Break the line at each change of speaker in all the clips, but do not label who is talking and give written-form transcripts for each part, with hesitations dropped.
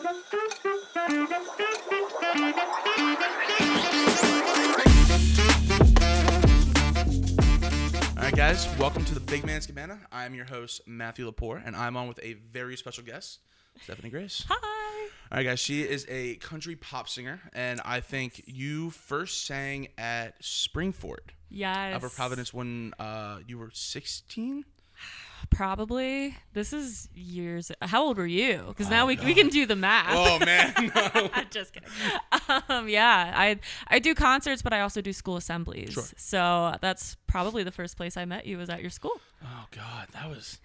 Alright guys, welcome to the Big Man's Cabana. I'm your host, Matthew Lepore, and I'm on with a very special guest, Stephanie Grace.
Hi.
Alright guys, she is a country pop singer, and I think you first sang at Springford.
Yes.
Upper Providence when you were 16?
Probably. This is years. How old were you? Because now we can do the math.
Oh man, no.
Just kidding. Yeah, I do concerts, but I also do school assemblies.
Sure.
So that's probably the first place I met you was at your school.
Oh god, that was...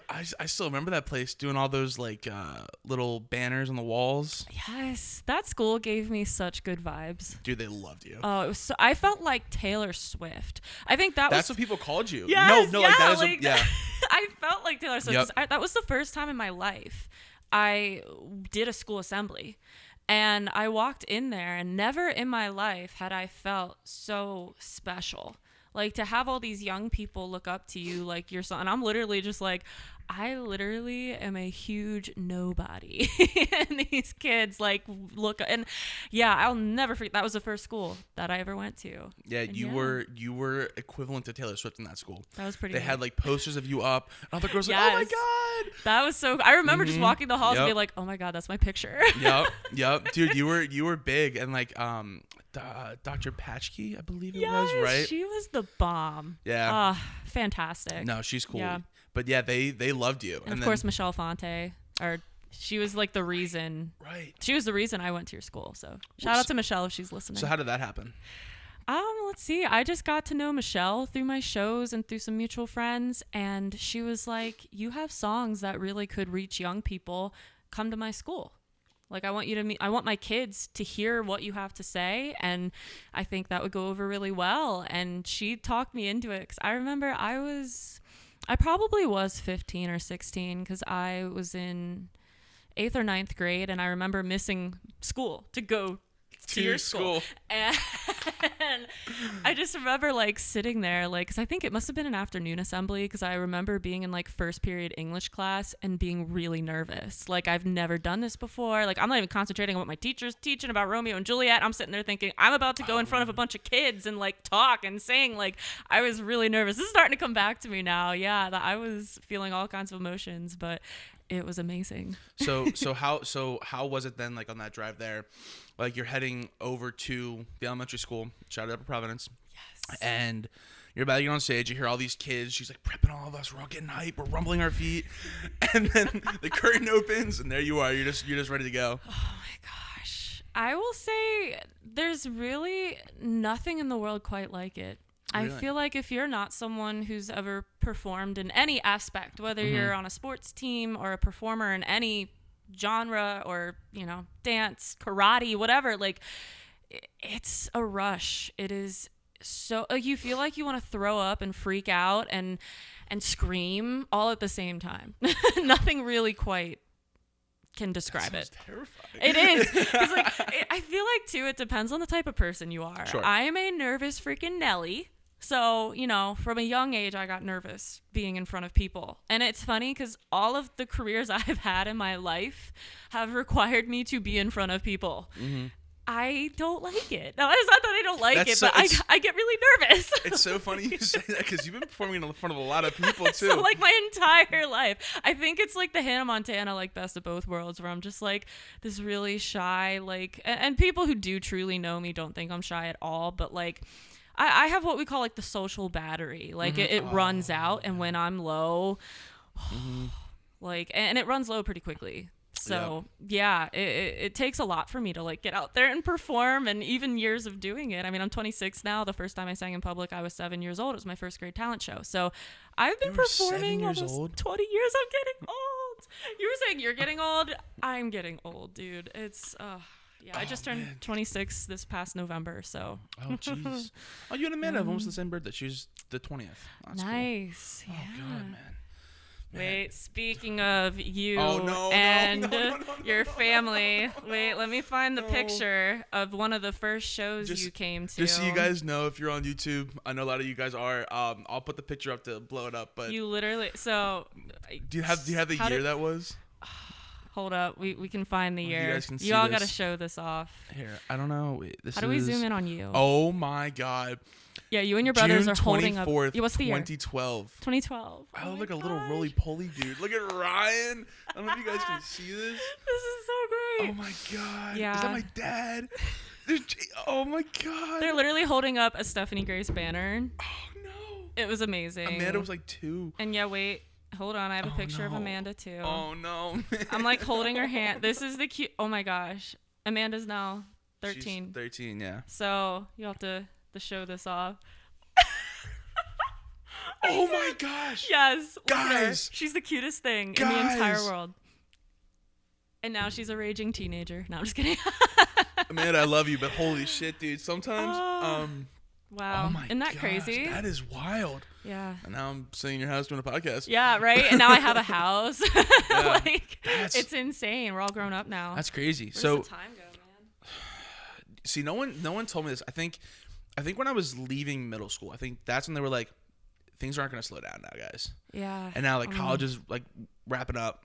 I still remember that place doing all those like little banners on the walls.
Yes, that school gave me such good vibes.
Dude, they loved you.
Oh, it was so, I felt like Taylor Swift. I think that's
what people called you.
Yes,
No,
yeah,
like that is
like
yeah.
I felt like Taylor Swift.
Yep.
That was the first time in my life I did a school assembly. And I walked in there, and never in my life had I felt so special. Like, to have all these young people look up to you like your son. And I'm literally just like, I literally am a huge nobody. And these kids like look, and yeah, I'll never forget. That was the first school that I ever went to.
Yeah, you were equivalent to Taylor Swift in that school.
That was pretty
They
good.
had like posters of you up, and other girls
Yes.
like, oh my god.
That was so. I remember just walking the halls and
Yep.
being like, oh my god, that's my picture.
Yep, dude, you were big, and like Dr. Patchkey, I believe it was, right?
She was the bomb.
Yeah.
Fantastic.
No, she's cool.
Yeah.
But yeah, they loved you.
And of course, Michelle Fonte, she was like the reason.
Right.
She was the reason I went to your school. So shout out to Michelle if she's listening.
So how did that happen?
Let's see. I just got to know Michelle through my shows and through some mutual friends, and she was like, "You have songs that really could reach young people. Come to my school. Like, I want you to meet. I want my kids to hear what you have to say, and I think that would go over really well." And she talked me into it because I remember I probably was 15 or 16 because I was in 8th or 9th grade, and I remember missing school to go to your school. And I just remember like sitting there, like, because I think it must have been an afternoon assembly, because I remember being in like first period English class and being really nervous. Like, I've never done this before. Like, I'm not even concentrating on what my teacher's teaching about Romeo and Juliet. I'm sitting there thinking I'm about to go in front of a bunch of kids and like talk and sing. Like, I was really nervous. This is starting to come back to me now. Yeah, that I was feeling all kinds of emotions, but it was amazing.
So how was it then, like on that drive there? Like, you're heading over to the elementary school, shout out Upper Providence.
Yes.
And you're about to get on stage, you hear all these kids, she's like prepping all of us, we're all getting hype, we're rumbling our feet. And then the curtain opens and there you are, you're just ready to go.
Oh my gosh. I will say there's really nothing in the world quite like it.
Really?
I feel like if you're not someone who's ever performed in any aspect, whether you're on a sports team or a performer in any genre or, dance, karate, whatever, like, it's a rush. It is so, like, you feel like you want to throw up and freak out and scream all at the same time. Nothing really quite can describe it.
Terrifying.
It is. 'Cause, like, I feel like too, it depends on the type of person you are.
Sure.
I am a nervous freaking Nelly. So, from a young age, I got nervous being in front of people. And it's funny because all of the careers I've had in my life have required me to be in front of people. Mm-hmm. I don't like it. No, it's not that I don't like it, but I get really nervous.
It's so funny you say that because you've been performing in front of a lot of people too.
So, like, my entire life. I think it's like the Hannah Montana, like, best of both worlds, where I'm just like this really shy, like, and people who do truly know me don't think I'm shy at all, but like, I have what we call like the social battery. Like, it runs out, and when I'm low, like, and it runs low pretty quickly. So yeah, it takes a lot for me to like get out there and perform, and even years of doing it. I mean, I'm 26 now. The first time I sang in public, I was 7 years old. It was my first grade talent show. So I've been performing almost 20 years. I'm getting old. You were saying you're getting old. I'm getting old, dude. It's yeah, I just turned 26 this past November, so.
Oh, jeez. Oh, you and Amanda have almost the same birthday. She's the 20th. That's
nice.
Cool.
Yeah.
Oh, God, man.
Wait, speaking of you
and
your family, wait, let me find the picture of one of the first shows you came to.
Just so you guys know, if you're on YouTube, I know a lot of you guys are. I'll put the picture up to blow it up. But
you literally, so.
Do you have the year that was?
Hold up. We can find the
You
year.
guys can see
You all got to
this.
show this off.
Here, I don't know. Wait, this
How do we
is-
zoom in on you?
Oh my God.
Yeah, you and your brothers
June
are holding up.
24th,
Yeah, what's the year?
2012.
2012.
I
Oh
look
my
like a little
gosh.
roly-poly dude. Look at Ryan. I don't know if you guys can see this.
This is so great.
Oh my God.
Yeah.
Is that my dad? Oh my God.
They're literally holding up a Stephanie Grace banner.
Oh no.
It was amazing.
Amanda was like 2.
And yeah, wait. Hold on. I have a
Oh,
picture of
no.
Amanda too.
Oh no.
I'm like holding her hand. This is the cute. Oh my gosh. Amanda's now 13.
She's 13, yeah.
So you have to show this off.
Oh my gosh.
Yes. Look at her.
Guys.
She's the cutest thing in the entire
Guys.
world. And now she's a raging teenager. No, I'm just kidding.
Amanda, I love you, but holy shit, dude. Sometimes,
Wow.
oh my
Isn't that
gosh,
crazy?
That is wild.
Yeah.
And now I'm sitting in your house doing a podcast.
Yeah, right? And now I have a house.
Yeah.
Like,
That's-
it's insane. We're all grown up now.
That's crazy.
Where
So
does the time go, man?
see, no one told me this. I think when I was leaving middle school, I think that's when they were like, things aren't gonna slow down now, guys.
Yeah.
And now like college is like wrapping up.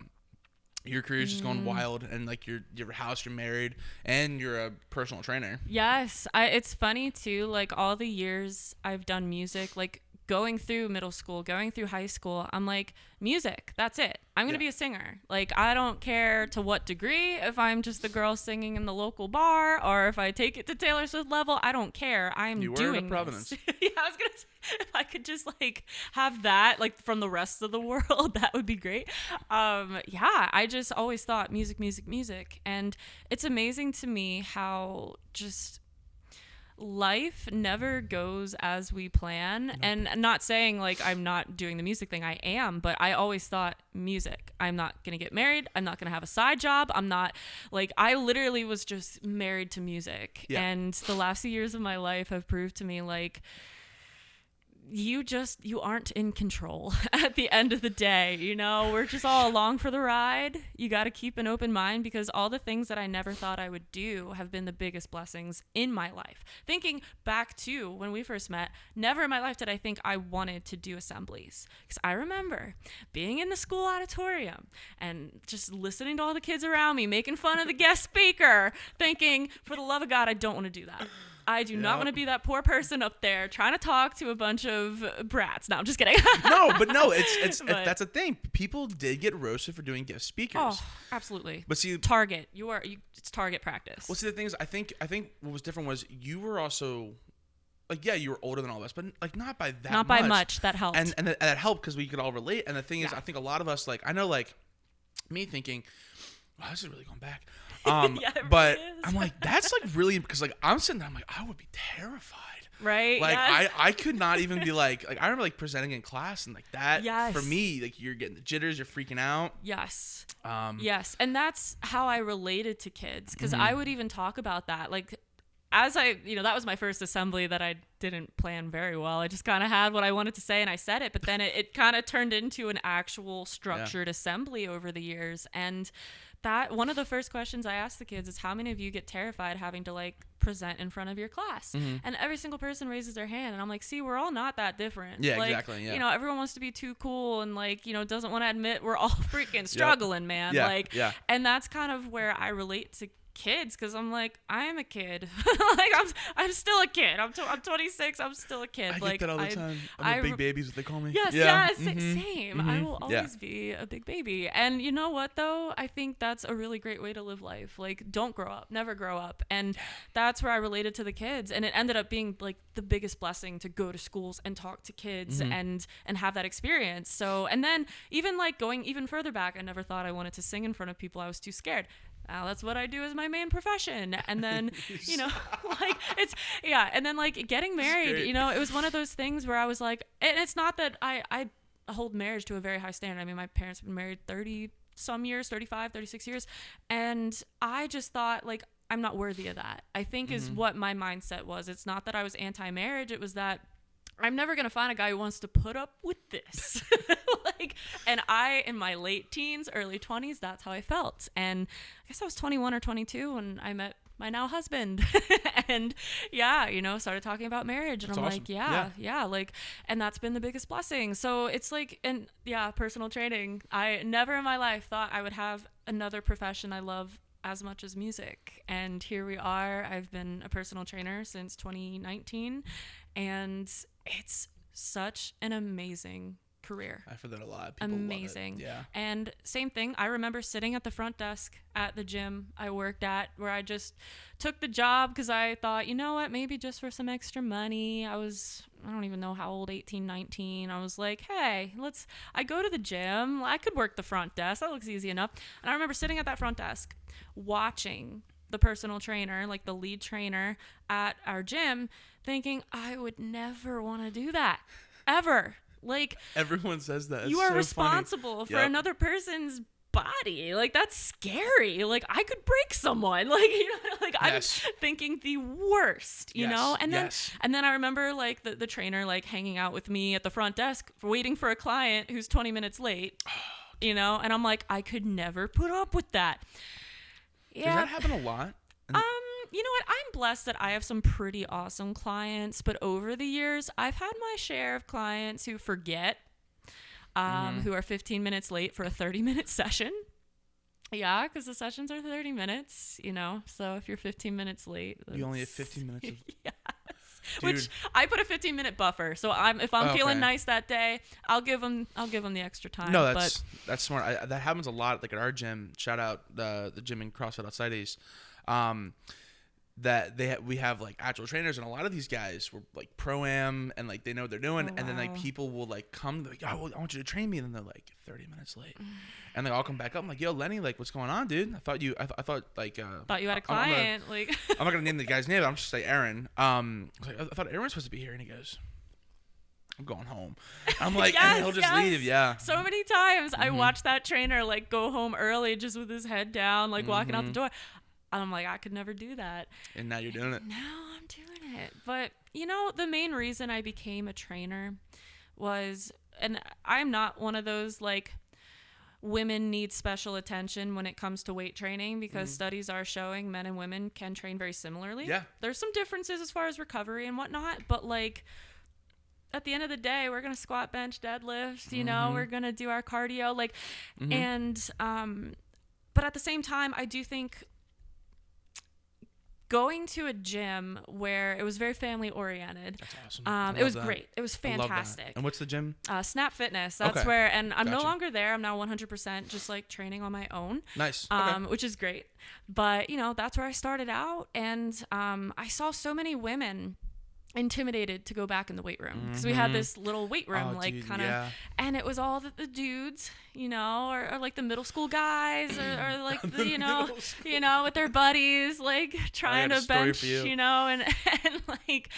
Your career's just going wild, and like your house, you're married, and you're a personal trainer.
Yes, it's funny too. Like all the years I've done music, like going through middle school, going through high school, I'm like, music, that's it. I'm gonna be a singer. Like I don't care to what degree. If I'm just the girl singing in the local bar, or if I take it to Taylor Swift level, I don't care. I'm
You were
doing
in Providence.
this. Yeah, I was gonna say, if I could just like have that like from the rest of the world, that would be great. Yeah, I just always thought music, and it's amazing to me how just life never goes as we plan. Nope. And not saying like I'm not doing the music thing, I am, but I always thought music. I'm not gonna get married, I'm not gonna have a side job, I'm not like, I literally was just married to music. Yeah. And the last few years of my life have proved to me like you aren't in control at the end of the day. You know, we're just all along for the ride. You got to keep an open mind, because all the things that I never thought I would do have been the biggest blessings in my life. Thinking back to when we first met, never in my life did I think I wanted to do assemblies, because I remember being in the school auditorium and just listening to all the kids around me making fun of the guest speaker, thinking, for the love of God, I don't want to do that. I do not want to be that poor person up there trying to talk to a bunch of brats. No, I'm just kidding.
No, it's that's a thing. People did get roasted for doing guest speakers.
Oh, absolutely.
But see,
Target. It's target practice.
Well, see, the thing is, I think what was different was you were also like, yeah, you were older than all of us, but like not by that much.
Not by much. That helped.
And that helped because we could all relate. And the thing is, I think a lot of us, like, I know, like me thinking, wow, this is really going back.
Yeah,
but
really is.
I'm like, that's like really, because like I'm sitting there, I'm like, I would be terrified.
Right.
Like
yes.
I could not even be like I remember like presenting in class and like that.
Yes.
For me, like you're getting the jitters, you're freaking out.
Yes. Yes. And that's how I related to kids, because I would even talk about that. Like, as that was my first assembly that I didn't plan very well. I just kind of had what I wanted to say and I said it, but then it kind of turned into an actual structured assembly over the years. And that one of the first questions I asked the kids is, how many of you get terrified having to like present in front of your class? And every single person raises their hand, and I'm like, see, we're all not that different.
Yeah,
like,
exactly. Yeah.
You know, everyone wants to be too cool and like, doesn't want to admit we're all freaking struggling, man.
Yeah,
like,
yeah.
And that's kind of where I relate to kids, because I'm like, I am a kid. Like I'm still a kid. I'm 26. I'm still a kid.
I
like,
get that all the time. I'm a big baby, is what they call me.
Yes,
yeah.
Same. I will always be a big baby. And you know what though? I think that's a really great way to live life. Like, don't grow up, never grow up. And that's where I related to the kids. And it ended up being like the biggest blessing to go to schools and talk to kids and have that experience. So, and then even like going even further back, I never thought I wanted to sing in front of people. I was too scared. Now that's what I do as my main profession. And then, like and then like getting married, it was one of those things where I was like, and it's not that I hold marriage to a very high standard. I mean, my parents have been married 30 some years, 35, 36 years. And I just thought like, I'm not worthy of that, I think is what my mindset was. It's not that I was anti-marriage. It was that I'm never going to find a guy who wants to put up with this. And I, in my late teens, early 20s, that's how I felt. And I guess I was 21 or 22 when I met my now husband. And started talking about marriage. And
that's
I'm
awesome.
like, like, and that's been the biggest blessing. So it's like, and personal training. I never in my life thought I would have another profession I love as much as music. And here we are. I've been a personal trainer since 2019, and it's such an amazing career.
I've heard that a lot. People
Amazing.
love it. Yeah.
And same thing, I remember sitting at the front desk at the gym I worked at, where I just took the job because I thought, you know what, maybe just for some extra money. I don't even know how old, 18, 19. I was like, hey, I go to the gym. I could work the front desk. That looks easy enough. And I remember sitting at that front desk watching the personal trainer, like the lead trainer at our gym, thinking I would never want to do that ever. Like,
everyone says that.
You are responsible for another person's body. Like, that's scary. Like, I could break someone. Like, like I'm thinking the worst, you know? And then I remember like the trainer like hanging out with me at the front desk waiting for a client who's 20 minutes late, you know? And I'm like, I could never put up with that.
Yeah. Does that happen a lot?
You know what? I'm blessed that I have some pretty awesome clients, but over the years, I've had my share of clients who forget, who are 15 minutes late for a 30-minute session. Yeah, because the sessions are 30 minutes, you know? So if you're 15 minutes late...
You only have 15 minutes of...
Yes. Which I put a 15-minute buffer. So if I'm feeling nice that day, I'll give them the extra time.
No, that's smart. That happens a lot. Like at our gym, shout out the gym in CrossFit outside East. That we have like actual trainers, and a lot of these guys were like pro-am and like they know what they're doing. And then like people will like come like, oh, I want you to train me, and then they're like 30 minutes late, and they all come back up. I'm like, yo, Lenny, like what's going on, dude? I thought you had a
client.
I'm not gonna name the guy's name, but I'm just say Aaron. I thought Aaron was supposed to be here, and he goes, I'm going home. I'm like, and he'll just leave. Yeah.
So many times I watch that trainer like go home early just with his head down, like walking out the door. I'm like, I could never do that.
And now you're doing it.
Now I'm doing it. But, you know, the main reason I became a trainer was, and I'm not one of those, like, women need special attention when it comes to weight training, because studies are showing men and women can train very similarly.
Yeah.
There's some differences as far as recovery and whatnot, but, like, at the end of the day, we're going to squat, bench, deadlift, you know, we're going to do our cardio, like, and, but at the same time, I do think going to a gym where it was very family oriented.
That's awesome.
It was great. It was fantastic.
And what's the gym?
Snap Fitness. That's where, and I'm no longer there. I'm now 100% just like training on my own.
Nice.
Which is great. But, you know, that's where I started out. And I saw so many women intimidated to go back in the weight room, because we had this little weight room, and it was all the dudes, you know, or like the middle school guys, or like the, you know, with their buddies, like trying to bench, you know, and like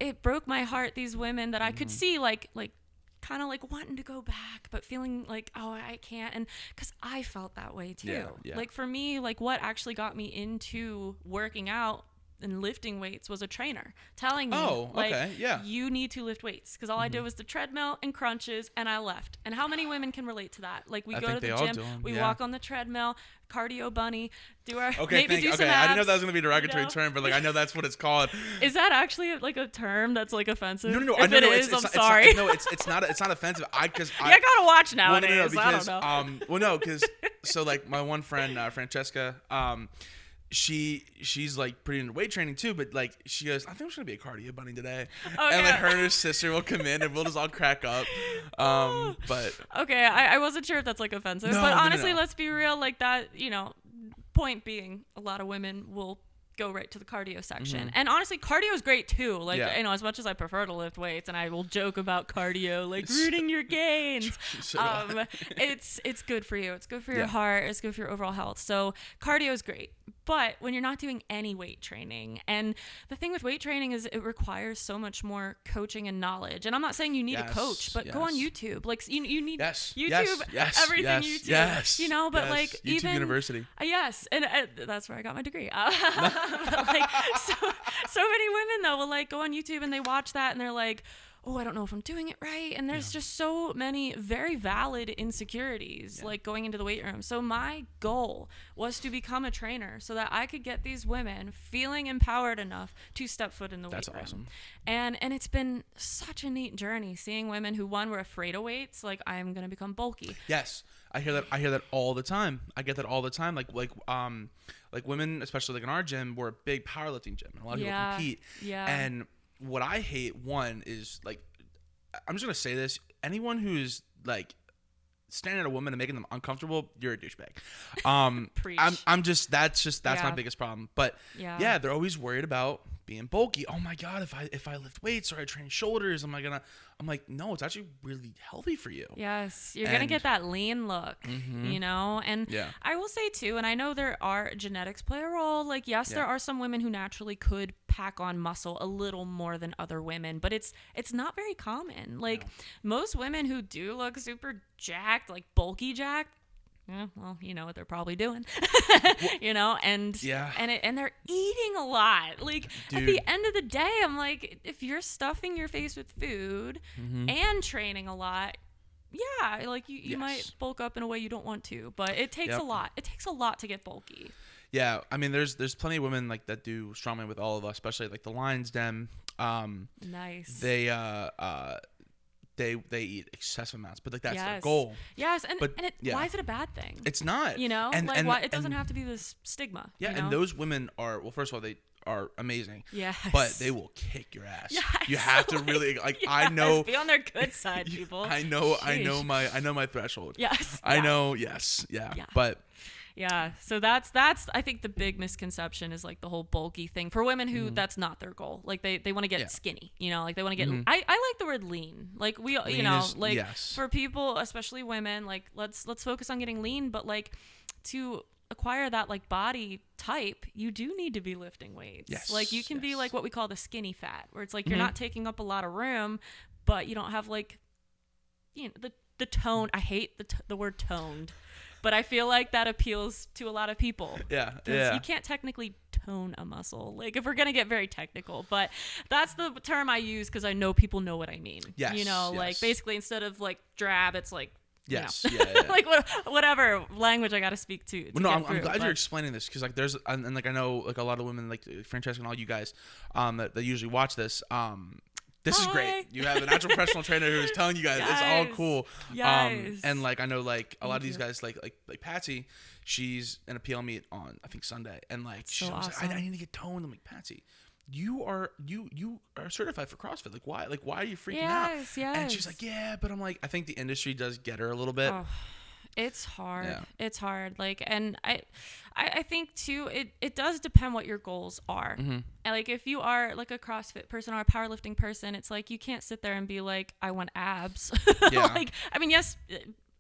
it broke my heart, these women that I could see like kind of like wanting to go back, but feeling like, oh, I can't. And because I felt that way too. Yeah. Like for me, like what actually got me into working out and lifting weights was a trainer telling me, you need to lift weights, because all I did was the treadmill and crunches, and I left. And how many women can relate to that? Like we go to the gym, we walk on the treadmill, cardio bunny, do our maybe do some abs.
I didn't know that was gonna be a derogatory term, but like I know that's what it's called.
Is that actually like a term that's like offensive?
No.
If it is, I'm sorry.
It's not offensive. I gotta
watch nowadays.
Because,
I don't
know. Because so like my one friend Francesca, she's like pretty into weight training too, but like she goes, I think I'm just gonna be a cardio bunny today. And like her and her sister will come in and we'll just all crack up. But
okay, I wasn't sure if that's like offensive, but honestly, let's be real, like that, you know, point being, a lot of women will go right to the cardio section. And honestly, cardio is great too. Like, you know, as much as I prefer to lift weights, and I will joke about cardio, like rooting your gains. It's good for you. It's good for your heart. It's good for your overall health. So cardio is great. But when you're not doing any weight training, and the thing with weight training is it requires so much more coaching and knowledge. And I'm not saying you need a coach, but go on YouTube. Like you need YouTube, everything YouTube. You know, but like
YouTube
even
University.
Yes, and that's where I got my degree. But like so many women though will like go on YouTube and they watch that and they're like, oh, I don't know if I'm doing it right. And there's just so many very valid insecurities like going into the weight room. So my goal was to become a trainer so that I could get these women feeling empowered enough to step foot in the weight room. That's awesome. And it's been such a neat journey seeing women who, one, were afraid of weights, like, I'm going to become bulky.
Yes. I hear that all the time. I get that all the time. Like women, especially like in our gym, we're a big powerlifting gym, and a lot of people compete.
Yeah.
And what I hate, one, is like, I'm just gonna say this: anyone who's like standing at a woman and making them uncomfortable, you're a douchebag.
Preach.
That's my biggest problem. But yeah, they're always worried about being bulky. Oh my God, if I lift weights or I train shoulders, I'm like, no, it's actually really healthy for you.
Yes, you're going to get that lean look, you know? And I will say too, and I know genetics play a role. Like, yes, there are some women who naturally could pack on muscle a little more than other women, but it's not very common. Like, most women who do look super jacked, like bulky jacked, yeah, well, you know what they're probably doing, you know, and they're eating a lot. Like, dude, at the end of the day, I'm like, if you're stuffing your face with food and training a lot, like you might bulk up in a way you don't want to, but it takes a lot. It takes a lot to get bulky.
Yeah, I mean, there's plenty of women like that do strongman with all of us, especially like the Lions Den.
Nice.
They eat excessive amounts, but like that's their goal.
Yes, why is it a bad thing?
It's not.
You know, why it doesn't have to be this stigma.
Yeah,
you know?
And those women are, well, first of all, they are amazing.
Yes.
But they will kick your ass.
Yes.
You have to really I know.
Be on their good side, people.
I know my threshold.
Yes.
I know. Yes. Yeah. But.
Yeah, so that's I think the big misconception is like the whole bulky thing for women who that's not their goal. Like they want to get skinny, you know, like they want to get. I like the word lean. Like lean, you know, like for people, especially women, like let's focus on getting lean. But like to acquire that like body type, you do need to be lifting weights.
Yes,
like you can be like what we call the skinny fat, where it's like you're not taking up a lot of room, but you don't have like, you know, the tone. I hate the word toned. But I feel like that appeals to a lot of people.
Yeah.
You can't technically tone a muscle. Like, if we're going to get very technical. But that's the term I use because I know people know what I mean.
Yes.
You know, like, basically, instead of, like, drab, it's like,
yes.
You know, like, whatever language I got to speak to.
Well, no, I'm glad you're explaining this because, like, there's, and like, I know, like, a lot of women, like, Francesca and all you guys that usually watch this, this is great. You have an actual professional trainer who is telling you guys it's all cool.
Yes.
And like I know like a lot of these guys like Patsy, she's in a PL meet on I think Sunday, and like she's awesome. Like, I need to get toned. I'm like, Patsy, you are certified for CrossFit. Like why are you freaking out?
Yes.
And she's like, yeah, but I'm like, I think the industry does get her a little bit.
Oh. It's hard. Yeah. It's hard. Like, and I think too, it does depend what your goals are. And like, if you are like a CrossFit person or a powerlifting person, it's like, you can't sit there and be like, I want abs. Like, I mean, yes,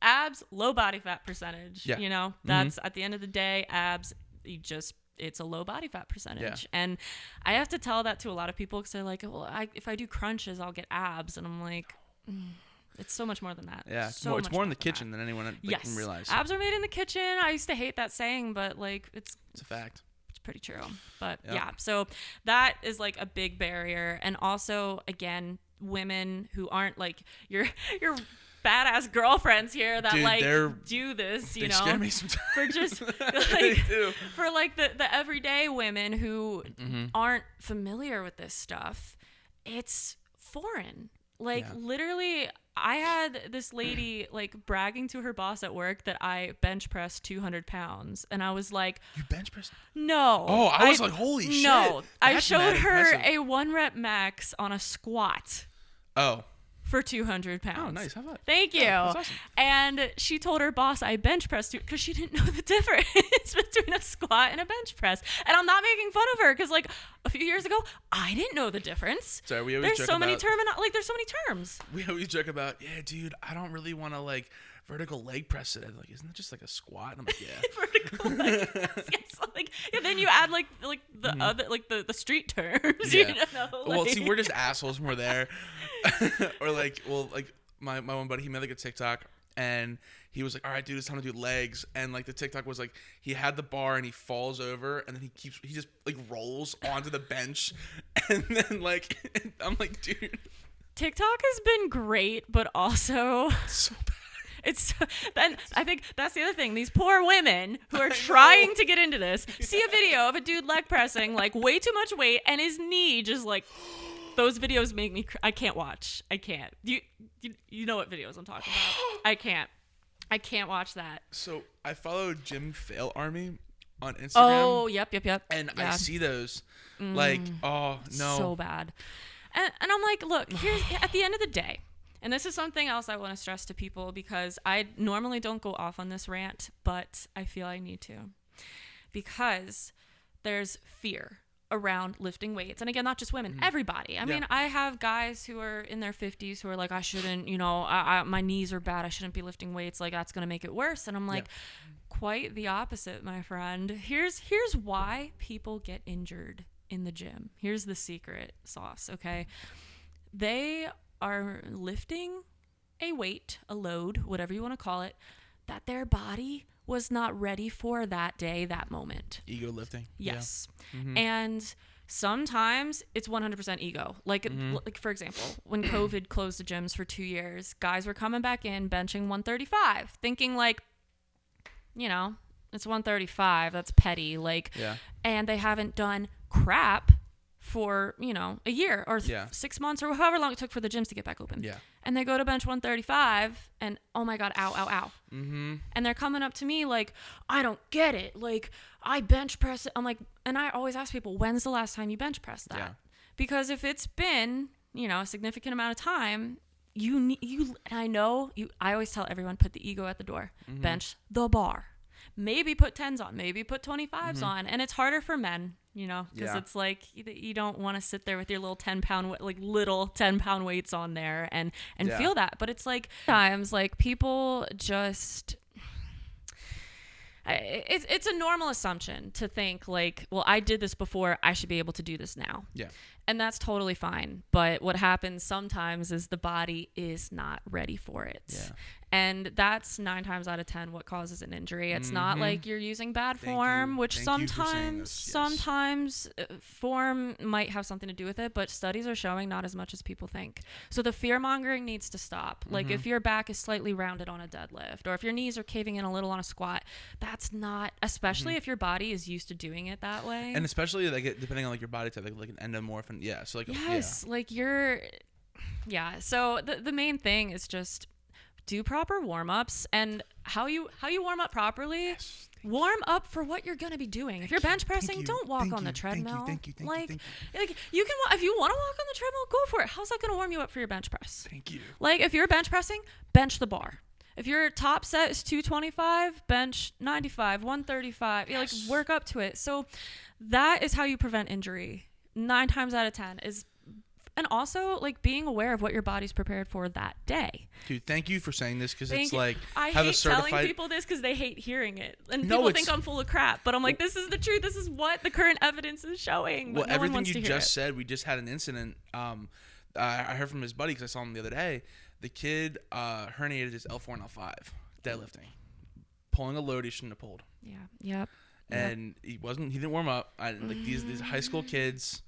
abs, low body fat percentage, you know, that's at the end of the day, abs, it's a low body fat percentage. And I have to tell that to a lot of people because they're like, well, if I do crunches, I'll get abs. And I'm like, it's so much more than that.
Yeah, it's more in the kitchen than anyone can realize.
Abs are made in the kitchen. I used to hate that saying, but like it's
a fact.
It's pretty true. But yeah, so that is like a big barrier. And also, again, women who aren't like your badass girlfriends here that like do this, you know,
scare me sometimes.
For just like for like the everyday women who aren't familiar with this stuff, it's foreign. Like literally, I had this lady like bragging to her boss at work that I bench pressed 200 pounds. And I was like,
you bench pressed?
No.
Oh, I was like, holy shit.
No, I showed her a 1 rep max on a squat.
Oh.
For 200 pounds.
Oh, nice. How about?
Thank you.
That's awesome.
And she told her boss I bench pressed because she didn't know the difference between a squat and a bench press. And I'm not making fun of her because like a few years ago, I didn't know the difference.
Sorry, we always
there's
joke
so many there's so many terms.
We always joke about, yeah, dude, I don't really want to like vertical leg press it. I'm like, isn't that just like a squat? And I'm like, yeah.
Vertical leg press. Yes, like, and then you add like the other like the street terms.
Yeah.
You know, like.
Well, see, we're just assholes when we're there. Or like, well, like my one buddy, he made like a TikTok and he was like, all right, dude, it's time to do legs. And like the TikTok was like, he had the bar and he falls over and then he just like rolls onto the bench. And then like, I'm like, dude.
TikTok has been great, but also
So bad.
it's then I think that's the other thing. These poor women who are trying to get into this see a video of a dude leg pressing like way too much weight and his knee just like those videos make me I can't watch. I can't. You know what videos I'm talking about. I can't watch that.
So I follow Jim Fail Army on Instagram.
Oh, yep.
And
yeah.
I see those like, oh no.
So bad. And I'm like, look, here's at the end of the day, and this is something else I want to stress to people because I normally don't go off on this rant, but I feel I need to. Because there's fear around lifting weights. And again, not just women, everybody. I mean, I have guys who are in their 50s who are like, I shouldn't, my knees are bad. I shouldn't be lifting weights. Like, that's going to make it worse. And I'm like, quite the opposite, my friend. Here's why people get injured in the gym. Here's the secret sauce, okay? They are lifting a weight, a load, whatever you want to call it, that their body was not ready for that day, that moment.
Ego lifting.
Yes. Yeah. And sometimes it's 100% ego. Like for example, when COVID closed the gyms for 2 years, guys were coming back in benching 135, thinking like, it's 135. That's petty. Like, and they haven't done crap for, a year or 6 months or however long it took for the gyms to get back open.
Yeah.
And they go to bench 135 and, oh my God, ow, ow, ow. Mm-hmm. And they're coming up to me like, I don't get it. Like, I bench press it. I'm like, and I always ask people, when's the last time you bench pressed that? Yeah. Because if it's been, a significant amount of time, and I know I always tell everyone, put the ego at the door, bench the bar. Maybe put 10s on, maybe put 25s on. And it's harder for men, because it's like you don't want to sit there with your little 10-pound weights on there and feel that. But it's like times like people just, it's a normal assumption to think like, well, I did this before, I should be able to do this now. Yeah. And that's totally fine. But what happens sometimes is the body is not ready for it. Yeah. And that's 9 times out of 10 what causes an injury. It's not like you're using bad form, which sometimes form might have something to do with it, but studies are showing not as much as people think. So the fear mongering needs to stop. Like if your back is slightly rounded on a deadlift, or if your knees are caving in a little on a squat, that's not, especially if your body is used to doing it that way.
And especially like depending on like your body type, like an endomorph, and so like
So the main thing is just do proper warm-ups, and how you warm up properly. Yes, warm up for what you're going to be doing. If you're bench pressing, don't walk on the treadmill. Thank you. Like you can, if you want to walk on the treadmill, go for it. How's that going to warm you up for your bench press?
Thank you.
Like if you're bench pressing, bench the bar. If your top set is 225, bench 95, 135. Like work up to it. So that is how you prevent injury. 9 times out of 10 is. And also, like, being aware of what your body's prepared for that day.
Dude, thank you for saying this, because it's like...
I hate telling people this because they hate hearing it. And people think I'm full of crap. But I'm like, this is the truth. This is what the current evidence is showing.
Well, everything you just said, we just had an incident. I heard from his buddy, because I saw him the other day. The kid herniated his L4 and L5 deadlifting. Pulling a load he shouldn't have pulled. Yeah. Yep. And he didn't warm up. These high school kids...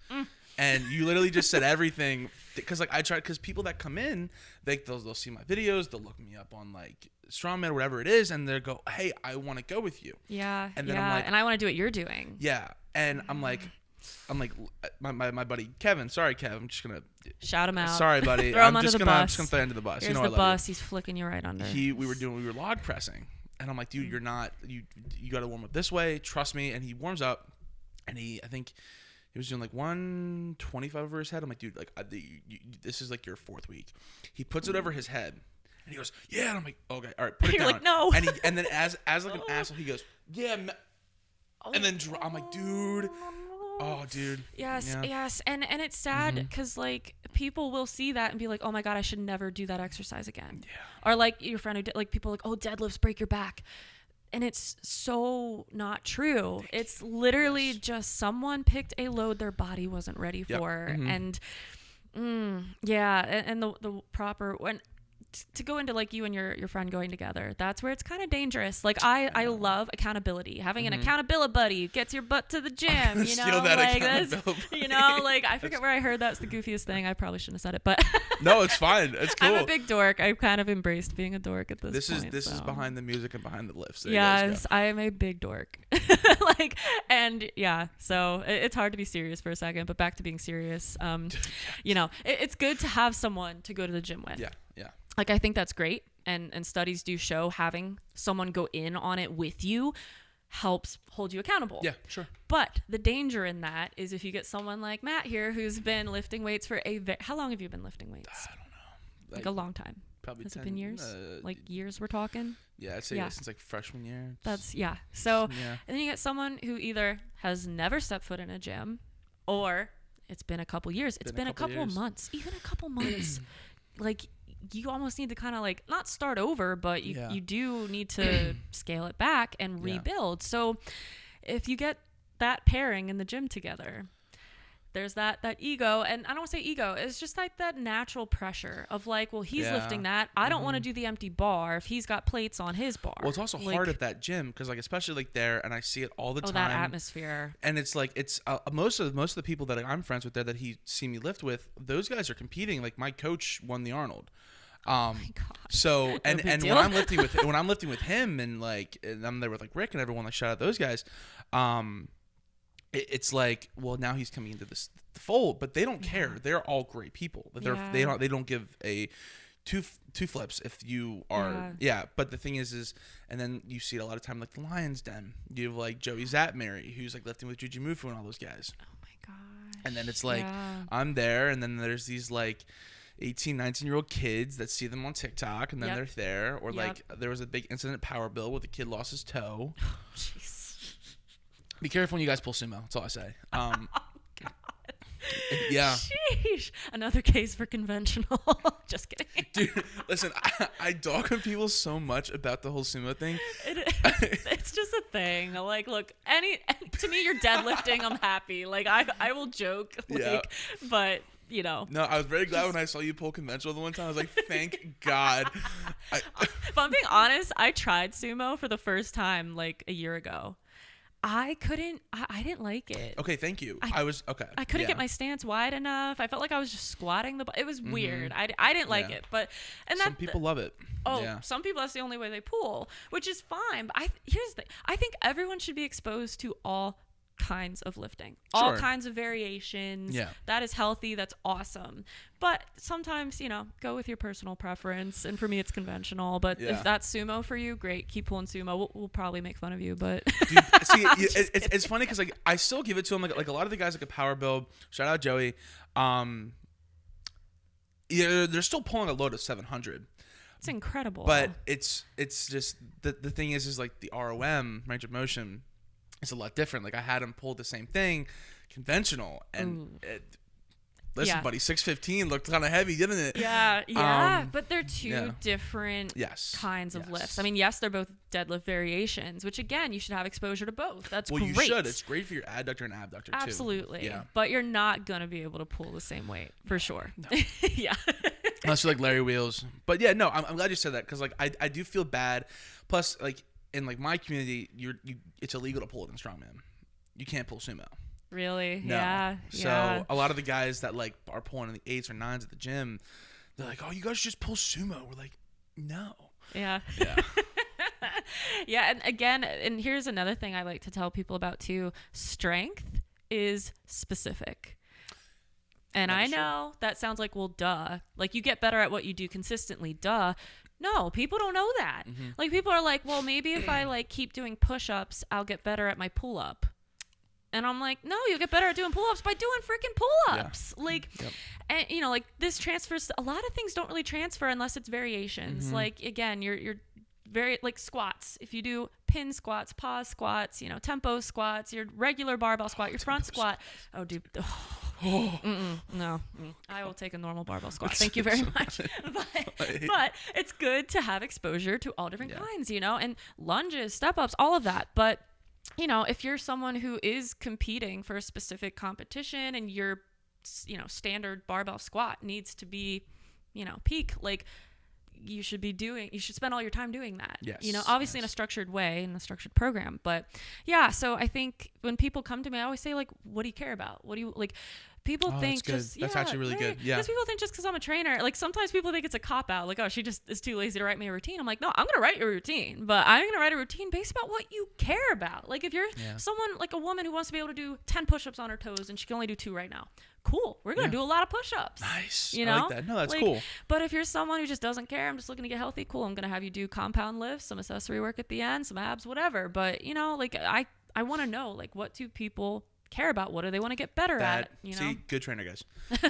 And you literally just said everything, because like because people that come in, they'll see my videos, they'll look me up on like Strongman or whatever it is, and they'll go, hey, I want to go with you. Yeah. And then I'm like,
and I want to do what you're doing.
Yeah. And I'm like, my buddy Kevin. Sorry, Kev. I'm just gonna
shout him out.
Sorry, buddy.
Throw him under the bus.
I'm just gonna throw him under the bus.
Here's the bus. He's flicking you right under.
We were log pressing, and I'm like, dude, you're not. You got to warm up this way. Trust me. And he warms up, and I think. He was doing like 125 over his head. I'm like, dude, like this is like your 4th week. He puts it over his head, and he goes, yeah. And I'm like, okay, all right, put it down.
You're like, no.
And then as like an asshole, he goes, yeah. And then I'm like, dude. Oh, dude.
Yes. And it's sad because like people will see that and be like, oh my God, I should never do that exercise again. Yeah. Or like your friend who did, like people are like, oh, deadlifts break your back. And it's so not true. It's literally just someone picked a load their body wasn't ready for. And and the proper when to go into like you and your friend going together, that's where it's kind of dangerous. Like I love accountability. Having an accountability buddy gets your butt to the gym, you know,
steal that
like
accountability.
you know, like I forget where I heard that's the goofiest thing. I probably shouldn't have said it, but
no, it's fine. It's cool.
I'm a big dork. I've kind of embraced being a dork at this point.
This is behind the music and behind the lifts. There
yes, I am a big dork. Like, and yeah, so it's hard to be serious for a second, but back to being serious. You know, it's good to have someone to go to the gym with.
Yeah.
Like, I think that's great. And studies do show having someone go in on it with you helps hold you accountable.
Yeah, sure.
But the danger in that is if you get someone like Matt here who's been lifting weights for how long have you been lifting weights?
I don't know.
Like a long time.
Probably
Has
10,
it been years? Like years we're talking?
Yeah, I'd say since like freshman year.
That's So and then you get someone who either has never stepped foot in a gym or it's been a couple years. It's been a couple months. Even a couple months. Like you almost need to kind of like not start over, but you do need to scale it back and rebuild. So if you get that pairing in the gym together, there's that ego, and I don't want to say ego, it's just like that natural pressure of like, well, he's lifting that. I don't want to do the empty bar if he's got plates on his bar.
Well, it's also
like,
hard at that gym because like especially like there, and I see it all the time.
That atmosphere.
And it's like it's most of the people that I'm friends with there that he see me lift with, those guys are competing. Like my coach won the Arnold.
Oh my God.
So and when I'm lifting with him and I'm there with like Rick and everyone, like shout out those guys. It's like, well, now he's coming into the fold, but they don't care. They're all great people. They don't give a two flips if you are But the thing is and then you see it a lot of time like the Lions Den. You have like Joey Zatmary who's like lifting with Juju Mufu and all those guys.
Oh my gosh.
And then it's like I'm there, and then there's these like 18, 19-year-old kids that see them on TikTok, and then they're there. Or like there was a big incident at Power Bill where the kid lost his toe.
Oh, jeez.
Be careful when you guys pull sumo. That's all I say.
Oh, God.
Yeah.
Sheesh. Another case for conventional. Just kidding.
Dude, listen, I dog on people so much about the whole sumo thing.
It's just a thing. Like, look, to me, you're deadlifting. I'm happy. Like, I will joke. Like, but you know.
No, I was very glad when I saw you pull conventional the one time. I was like, thank God.
If I'm being honest, I tried sumo for the first time like a year ago. I didn't like it.
Okay, thank you. I
couldn't get my stance wide enough. I felt like I was just squatting it was weird. I didn't like it. But
some people love it.
Some people, that's the only way they pull, which is fine. But here's the thing. I think everyone should be exposed to all kinds of lifting, all kinds of variations. That is healthy. That's awesome. But sometimes, go with your personal preference. And for me, it's conventional. But if that's sumo for you, great. Keep pulling sumo. We'll probably make fun of you. But
dude, see, it's funny because like I still give it to him. Like a lot of the guys like a Power Build. Shout out Joey. They're still pulling a load of 700.
It's incredible.
But it's just the thing is like the ROM, range of motion. It's a lot different. Like I had him pull the same thing, conventional, and listen, buddy, 615 looked kind of heavy, didn't it?
Yeah. But they're two different kinds of lifts.
Yes.
I mean, yes, they're both deadlift variations, which again, you should have exposure to both. That's great.
Well, you should. It's great for your adductor and abductor too.
Absolutely.
Yeah.
But you're not gonna be able to pull the same weight for sure.
No.
Yeah.
Unless you're like Larry Wheels. But yeah, no, I'm glad you said that because like I do feel bad. Plus, like in like my community, it's illegal to pull it in strongman. You can't pull sumo.
Really?
No.
Yeah.
So a lot of the guys that like are pulling in the 8s or 9s at the gym, they're like, "Oh, you guys just pull sumo." We're like, "No."
Yeah.
Yeah.
Yeah, and again, and here's another thing I like to tell people about too. Strength is specific. And I know that sounds like, well, duh. Like you get better at what you do consistently, duh. No, people don't know that. Mm-hmm. Like people are like, well, maybe if I like keep doing push-ups, I'll get better at my pull-up. And I'm like, no, you'll get better at doing pull-ups by doing freaking pull-ups. Yeah. Like, and like this transfers. A lot of things don't really transfer unless it's variations. Mm-hmm. Like again, you're very like squats. If you do pin squats, pause squats, tempo squats, your regular barbell squat, your front squat. Oh, dude. No, I will take a normal barbell squat. Thank you very much. But it's good to have exposure to all different kinds, and lunges, step ups, all of that. But if you're someone who is competing for a specific competition and your standard barbell squat needs to be peak, like you should spend all your time doing that.
Yes.
You know, obviously in a structured way, in a structured program. But yeah, so I think when people come to me, I always say, like, what do you care about? What do you like? People think
that's actually really good. Yeah.
Because people think just because I'm a trainer, like sometimes people think it's a cop out. Like, oh, she just is too lazy to write me a routine. I'm like, no, I'm going to write your routine, but I'm going to write a routine based about what you care about. Like if you're someone like a woman who wants to be able to do 10 push-ups on her toes and she can only do 2 right now. Cool. We're going to do a lot of push-ups.
Nice.
You know?
I like that. No, that's cool.
But if you're someone who just doesn't care, I'm just looking to get healthy. Cool. I'm going to have you do compound lifts, some accessory work at the end, some abs, whatever. But you know, like I want to know, like, what do people care about? What do they want to get better at? You know?
See, good trainer, guys.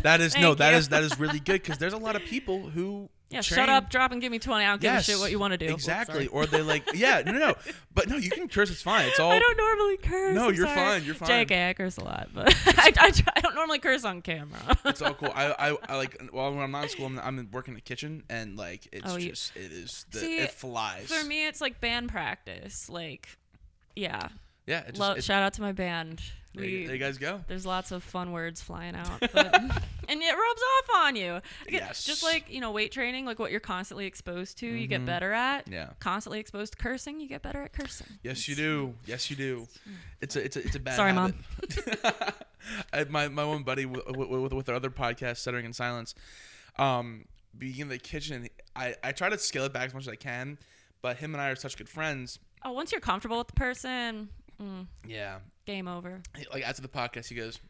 That is that is really good, because there's a lot of people who train.
Shut up, drop, and give me 20. I don't give a shit what you want to do.
Exactly. Or they like, no. But no, you can curse. It's fine. It's all.
I don't normally curse.
No, you're fine. You're fine.
JK, I curse a lot, but I don't normally curse on camera.
It's all cool. I like, well, when I'm not in school, I'm working in the kitchen, and like it flies.
For me, it's like band practice. Like, yeah.
Yeah.
Shout out to my band.
There you guys go.
There's lots of fun words flying out, but, and it rubs off on you. Again,
yes. Just
like, you know, weight training, like what you're constantly exposed to, you get better at.
Yeah.
Constantly exposed to cursing, you get better at cursing.
Yes, you do. Yes, you do. It's a bad
Sorry,
habit.
Mom.
my one buddy with our other podcast, Stuttering in Silence, being in the kitchen, I try to scale it back as much as I can, but him and I are such good friends.
Oh, once you're comfortable with the person,
yeah.
Game over.
Like after the podcast, he goes,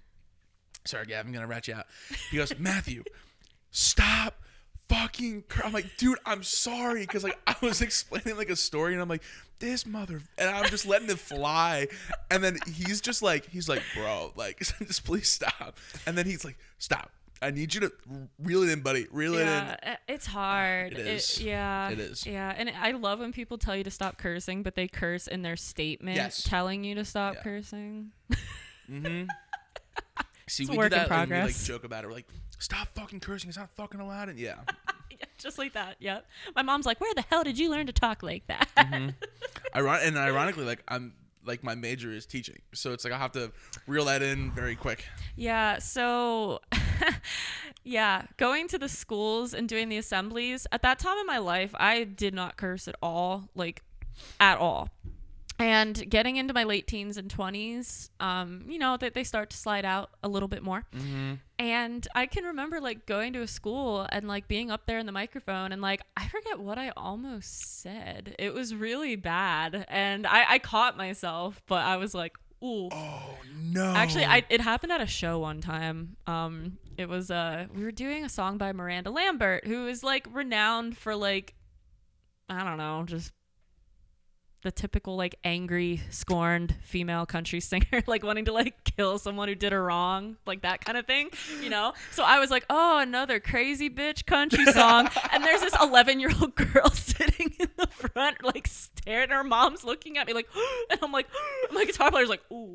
"Sorry, Gav, I'm gonna rat you out." He goes, "Matthew, stop fucking." I'm like, "Dude, I'm sorry," because like I was explaining like a story, and I'm like, "This mother," and I'm just letting it fly, and then he's like, "Bro, like, just please stop." And then he's like, "Stop. I need you to reel it in, buddy. Reel it in."
Yeah, it's hard.
It is.
It is. Yeah, and I love when people tell you to stop cursing, but they curse in their statement telling you to stop cursing.
Mm-hmm. See,
it's
we
work
do that,
in progress.
And we like joke about it. We're like, "Stop fucking cursing. It's not fucking allowed." And yeah,
just like that. Yep. My mom's like, "Where the hell did you learn to talk like that?"
Mm-hmm. Ironically, like I'm. Like my major is teaching, so it's like I have to reel that in very quick.
Yeah, so going to the schools and doing the assemblies at that time in my life, I did not curse at all, like at all. And getting into my late teens and 20s, you know, they start to slide out a little bit more.
Mm-hmm.
And I can remember like going to a school and like being up there in the microphone and like, I forget what I almost said. It was really bad. And I caught myself, but I was like, ooh.
Oh no.
Actually, it happened at a show one time. It was, we were doing a song by Miranda Lambert, who is like renowned for like, I don't know, just the typical like angry, scorned female country singer, like wanting to like kill someone who did her wrong, like that kind of thing, you know? So I was like, oh, another crazy bitch country song. And there's this 11-year-old girl sitting in the front, like staring, her mom's looking at me like, and I'm like, my guitar player's like, ooh.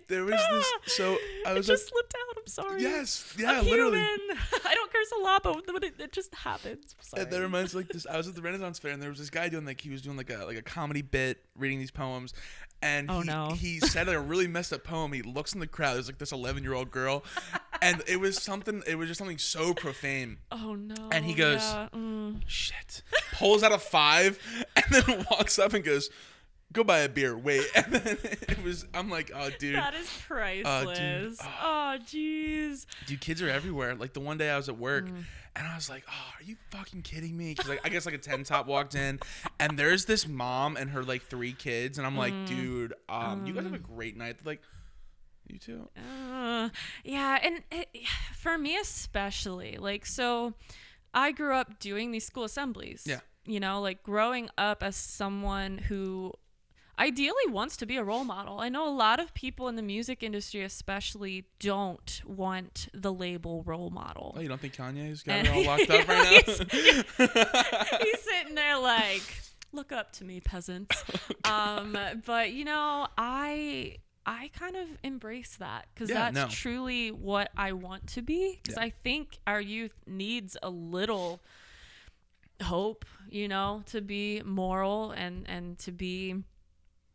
There was this, so I was
just slipped out. I'm sorry.
Yes, yeah,
I'm
literally.
Human. I don't curse a lot, but it just happens. I'm sorry.
And that reminds me, like this. I was at the Renaissance Fair, and there was this guy doing like he was doing like a comedy bit, reading these poems, and he said like a really messed up poem. He looks in the crowd. There's like this 11-year-old girl, and it was just something so profane.
Oh no!
And he goes, shit, pulls out a 5, and then walks up and goes, "Go buy a beer. Wait." And then I'm like, oh, dude.
That is priceless. Oh, jeez.
Dude, kids are everywhere. Like the one day I was at work and I was like, oh, are you fucking kidding me? Because like, I guess like a 10 top walked in and there's this mom and her like 3 kids. And I'm like, dude, you guys have a great night. They're like, you too?
Yeah. And for me especially, like, so I grew up doing these school assemblies.
Yeah.
You know, like growing up as someone who ideally wants to be a role model. I know a lot of people in the music industry especially don't want the label role model.
Oh, you don't think Kanye's got it all locked up right now?
He's sitting there like, look up to me, peasants. But, you know, I kind of embrace that because that's truly what I want to be. Because I think our youth needs a little hope, you know, to be moral and to be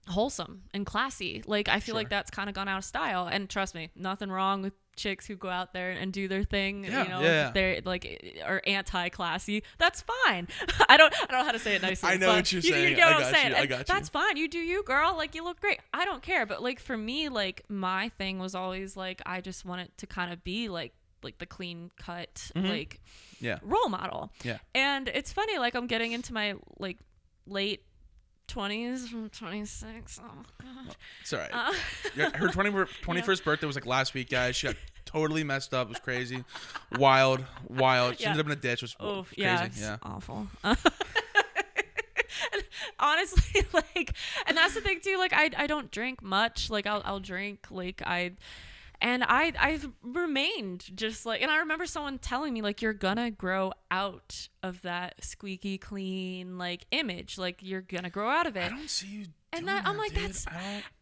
wholesome and classy. Like I feel like that's kind of gone out of style. And trust me, nothing wrong with chicks who go out there and do their thing,
Yeah.
if they're like are anti-classy, that's fine. I don't know how to say it nicely.
I know what you're saying.
You get what I'm saying.
I got you.
That's fine. You do you, girl. Like, you look great. I don't care. But like for me, like my thing was always like I just wanted to kind of be like the clean cut like role model.
Yeah.
And it's funny, like I'm getting into my like late 20s from 26. Oh god.
It's all right. Her 21st birthday was like last week, guys. She got totally messed up. It was crazy. Wild. She ended up in a ditch. It was crazy.
Yeah. Awful. And honestly, like, and that's the thing too, like I don't drink much. Like I'll drink like I've remained just like, and I remember someone telling me like, you're gonna grow out of that squeaky clean like image, like you're gonna grow out of it.
I don't see you
and
doing
I'm like,
dude.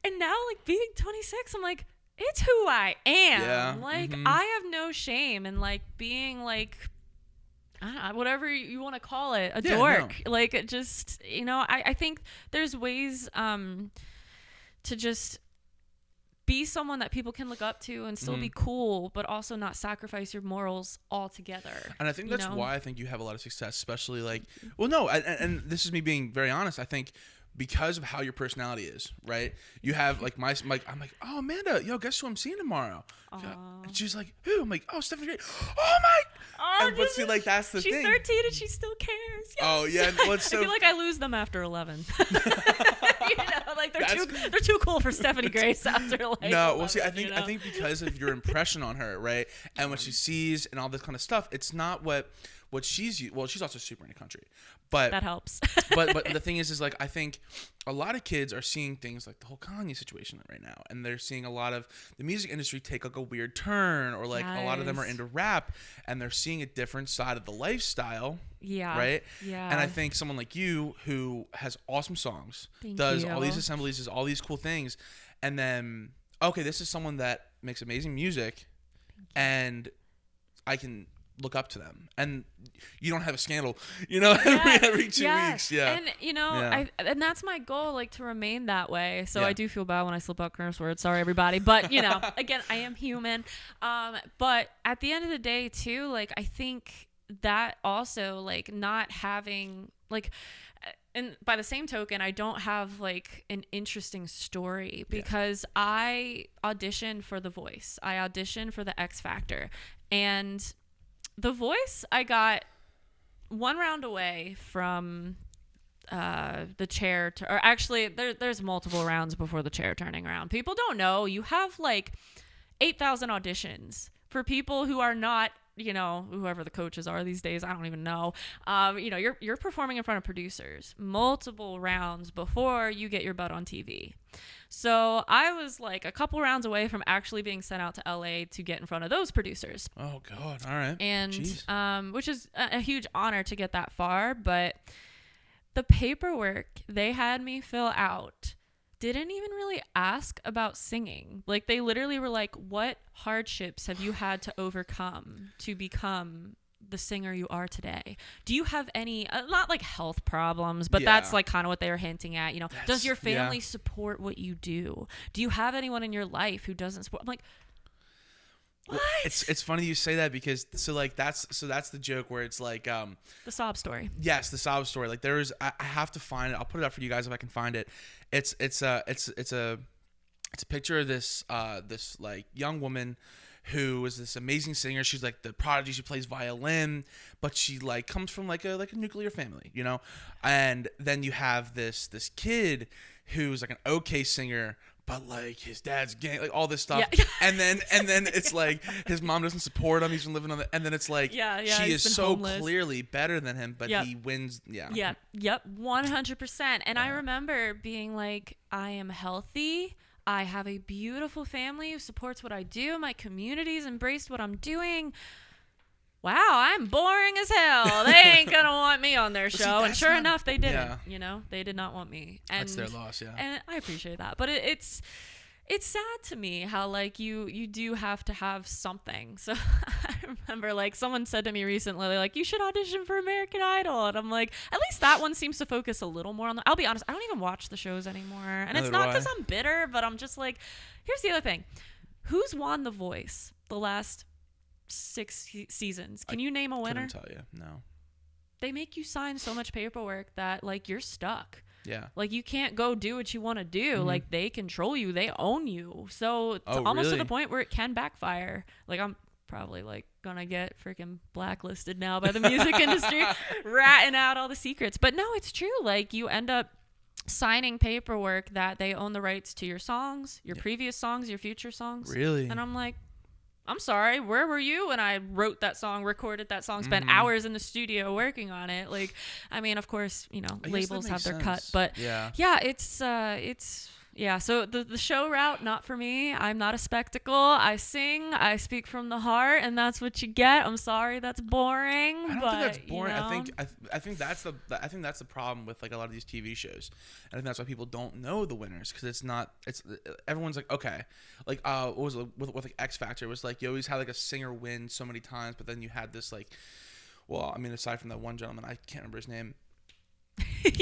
And now like being 26, I'm like, it's who I am.
Yeah.
Like I have no shame in like being like, I don't know, whatever you want to call it, a dork. No. Like it just, I think there's ways to just be someone that people can look up to and still be cool, but also not sacrifice your morals altogether.
And I think that's why I think you have a lot of success, especially like, well, no, and this is me being very honest. I think because of how your personality is, right? You have like I'm like, oh, Amanda, guess who I'm seeing tomorrow? And she's like, who? I'm like, oh, Stephanie Gray. Oh my! But see, like that's the thing.
She's 13 and she still cares. Yes.
Oh yeah, well, so
I feel like I lose them after 11. Like they're too cool for Stephanie Grace after like.
No,
11,
well, see, I think because of your impression on her, right, and what she sees and all this kind of stuff, it's not what she's. Well, she's also super into country, but
that helps.
but the thing is like I think a lot of kids are seeing things like the whole Kanye situation right now, and they're seeing a lot of the music industry take like a weird turn, or like a lot of them are into rap, and they're seeing a different side of the lifestyle. Yeah. Right?
Yeah.
And I think someone like you who has awesome songs, does all these assemblies, does all these cool things, and then okay, this is someone that makes amazing music, and I can look up to them, and you don't have a scandal, every 2 weeks. Yeah.
And and that's my goal, like to remain that way. So I do feel bad when I slip out curse words. Sorry, everybody. But again, I am human. But at the end of the day, too, like I think that also like not having like. And by the same token, I don't have like an interesting story because I auditioned for The Voice. I auditioned for the X Factor, and The Voice, I got one round away from the chair. Or actually, there's multiple rounds before the chair turning around. People don't know. You have like 8,000 auditions for people who are not, whoever the coaches are these days. I don't even know. You're performing in front of producers multiple rounds before you get your butt on TV. So I was like a couple rounds away from actually being sent out to LA to get in front of those producers.
Oh God. All right.
And, which is a huge honor to get that far. But the paperwork they had me fill out didn't even really ask about singing. Like they literally were like, what hardships have you had to overcome to become the singer you are today? Do you have any not like health problems, but that's like kind of what they were hinting at, does your family support what you do? Do you have anyone in your life who doesn't support? I'm like, what?
Well, it's funny you say that because that's the joke where it's like
the sob story.
Yes, the sob story. Like there is, I have to find it. I'll put it up for you guys if I can find it. It's a picture of this this like young woman who is this amazing singer. She's like the prodigy. She plays violin, but she like comes from like a nuclear family, And then you have this kid who's like an okay singer, but like his dad's gang, like all this stuff, and then it's like his mom doesn't support him. He's been living on and then it's like she is so homeless. Clearly better than him, but he wins.
100%. And I remember being like, I am healthy. I have a beautiful family who supports what I do. My community's embraced what I'm doing. Wow, I'm boring as hell. They ain't gonna want me on their show. And sure enough, they didn't. They did not want me. And
that's their loss,
And I appreciate that. But it's sad to me how like you do have to have something. So I remember like someone said to me recently, like, you should audition for American Idol. And I'm like, at least that one seems to focus a little more on I'll be honest, I don't even watch the shows anymore. And it's not because I'm bitter, but I'm just like, here's the other thing. Who's won The Voice? the last 6 seasons. Can you name a winner?
Couldn't tell you. No.
They make you sign so much paperwork that like you're stuck.
Yeah.
Like you can't go do what you want to do.
Mm-hmm.
Like they control you. They own you. So it's almost
really?
to the point where it can backfire. Like I'm probably like gonna get freaking blacklisted now by the music industry, ratting out all the secrets. But no, it's true. Like you end up signing paperwork that they own the rights to your songs, your previous songs, your future songs.
Really?
And I'm like, I'm sorry, where were you when I wrote that song, recorded that song, spent hours in the studio working on it? Like, I mean, of course, you know, labels have their cut, but yeah, it's yeah. So the show route, not for me. I'm not a spectacle. I sing, I speak from the heart, and that's what you get. I'm sorry, that's boring.
I don't
but,
think that's boring.
You know?
I think that's the problem with like a lot of these TV shows, and I think that's why people don't know the winners, because it's not. It's everyone's like, okay, like what was it, with like X Factor, it was like you always had like a singer win so many times, but then you had this like, well, I mean, aside from that one gentleman, I can't remember his name.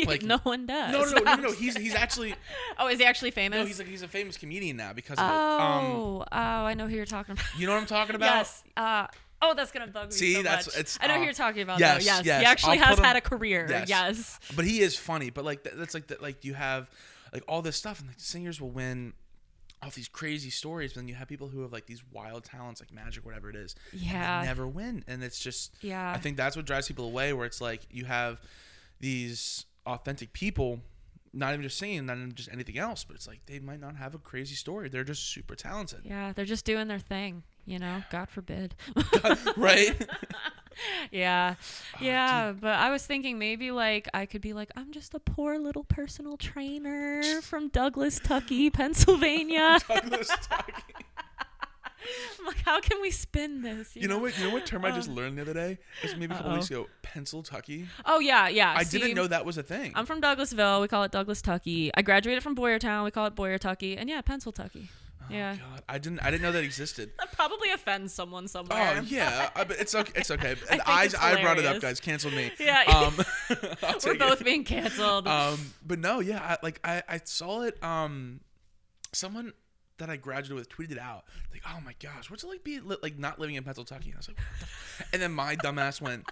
Like no one does.
No. He's actually.
Oh, is he actually famous?
No, he's a famous comedian now because of it.
I know who you're talking about.
You know what I'm talking about?
Yes. Oh, that's gonna bug me.
See,
so
that's
much.
it's.
I know who you're talking about.
Yes,
though. Yes.
yes.
He actually has
him,
had a career. Yes.
But he is funny. But like that's like that. Like you have like all this stuff, and like singers will win off these crazy stories, but then you have people who have like these wild talents, like magic, whatever it is.
Yeah.
And they never win, and it's just.
Yeah.
I think that's what drives people away. Where it's like you have these authentic people, not even just singing, not even just anything else, but it's like they might not have a crazy story. They're just super talented.
Yeah, they're just doing their thing, you know. God forbid.
Right?
Yeah. Yeah, but I was thinking maybe like I could be like, I'm just a poor little personal trainer from Douglas, Tucky, Pennsylvania.
Douglas Tucky.
I'm like, how can we spin this?
You know what term I just learned the other day? It was maybe a couple weeks ago. Pennsyltucky.
Oh yeah.
I didn't know that was a thing.
I'm from Douglasville. We call it Douglas Tucky. I graduated from Boyertown. We call it Boyer-Tucky. And yeah, Pennsyltucky. Yeah.
Oh God, I didn't know that existed.
That probably offends someone somewhere.
Oh yeah, but it's okay. It's okay.
I
brought it up, guys. Cancel me.
Yeah.
We're
both being canceled.
But no, yeah. I saw it. Someone that I graduated with tweeted it out. Like, oh my gosh, what's it like being like not living in Pennsyltucky? And I was like, what the and then my dumbass went,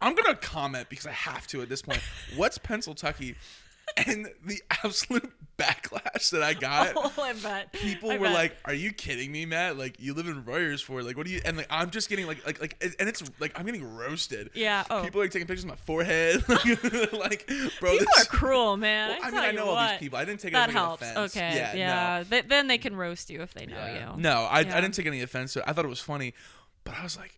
I'm gonna comment because I have to at this point. What's Pennsyltucky? And the absolute backlash that I got.
Oh, I bet.
People were like, "Are you kidding me, Matt? Like, you live in Royersford. Like, what do you?" And like, I'm just getting like, and it's like I'm getting roasted.
Yeah. Oh.
People are taking pictures of my forehead. Like, bro,
people are cruel, man.
Well, I know all these people. I didn't take
that
any
helps.
offense.
Okay. Yeah. No. Then they can roast you if they know you.
No, I didn't take any offense. So I thought it was funny, but I was like,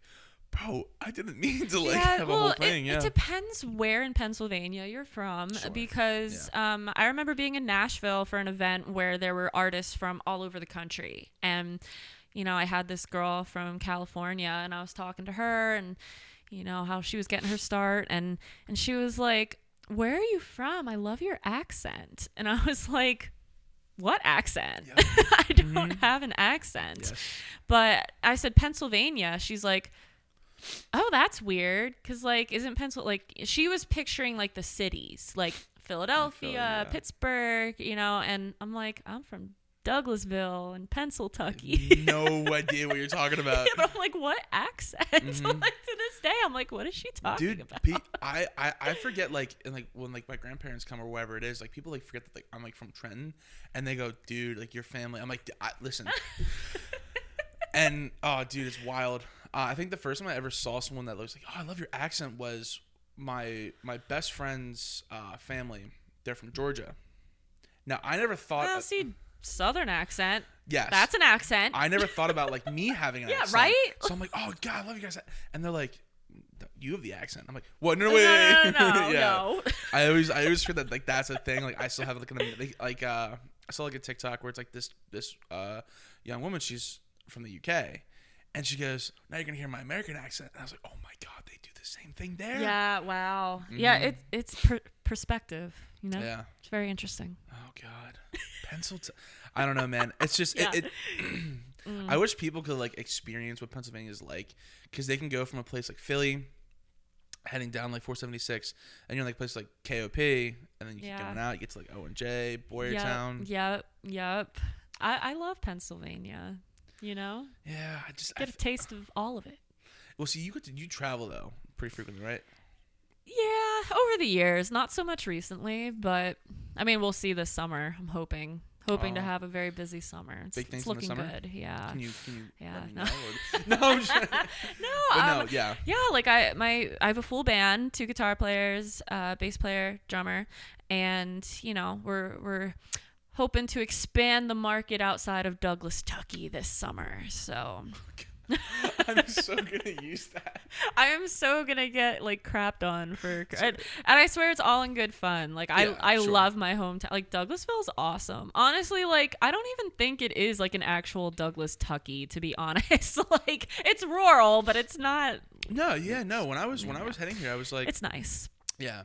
bro, I didn't mean to like have a whole thing.
It depends where in Pennsylvania you're from, because I remember being in Nashville for an event where there were artists from all over the country, and you know, I had this girl from California, and I was talking to her, and you know how she was getting her start, and she was like, "Where are you from? I love your accent," and I was like, what accent? Yeah. I don't have an accent. Yes. But I said Pennsylvania. She's like, oh, that's weird. Because, like, isn't like, she was picturing, like, the cities, like Philadelphia, Pittsburgh, you know, and I'm like, I'm from Douglasville and Pennsyltucky.
No idea what you're talking about.
Yeah, but I'm like, what accent? Like, to this day, I'm like, what is she talking about?
Dude, I forget, like, and like when like my grandparents come or wherever it is, like people like forget that like I'm like from Trenton, and they go, dude, like your family. I'm like, listen, and oh, dude, it's wild. I think the first time I ever saw someone that looks like, oh, I love your accent was my best friend's family. They're from Georgia. Now I never thought.
Well, see, Southern accent.
Yes.
That's an accent.
I never thought about like me having an accent.
Yeah, right?
So I'm like, oh God, I love you guys. And they're like, you have the accent. I'm like, what? No way. No. I always hear that like that's a thing. Like I still have like I saw like a TikTok where it's like this young woman, she's from the UK, and she goes, now you're gonna hear my American accent. And I was like, oh my God, they do the same thing there.
Yeah. Wow. Mm-hmm. Yeah. It's perspective. You know.
Yeah.
It's very interesting.
Oh God, I don't know, man. It's just I wish people could like experience what Pennsylvania is like, because they can go from a place like Philly, heading down like 476, and you're in like places like KOP, and then you keep going out, you get to like O&J, Boyertown.
Yep. I love Pennsylvania. You know?
Yeah,
Get a taste of all of it.
Well, see, you travel though pretty frequently, right?
Yeah, over the years, not so much recently, but I mean, we'll see this summer. I'm hoping to have a very busy summer.
Big things
it's looking
in the summer?
good. Yeah.
Can you
Yeah,
let me
no.
know? No, I'm just,
No,
yeah.
Yeah, like I have a full band, 2 guitar players, bass player, drummer, and you know, we're hoping to expand the market outside of Douglas, Tucky this summer. So
I'm so gonna use that.
I am so gonna get like crapped on for, and I swear it's all in good fun. Like I
sure.
love my hometown. Like Douglasville's awesome. Honestly, like I don't even think it is like an actual Douglas Tucky, to be honest. Like it's rural, but it's not.
No, yeah, no. When I was heading here, I was like,
It's nice.
yeah.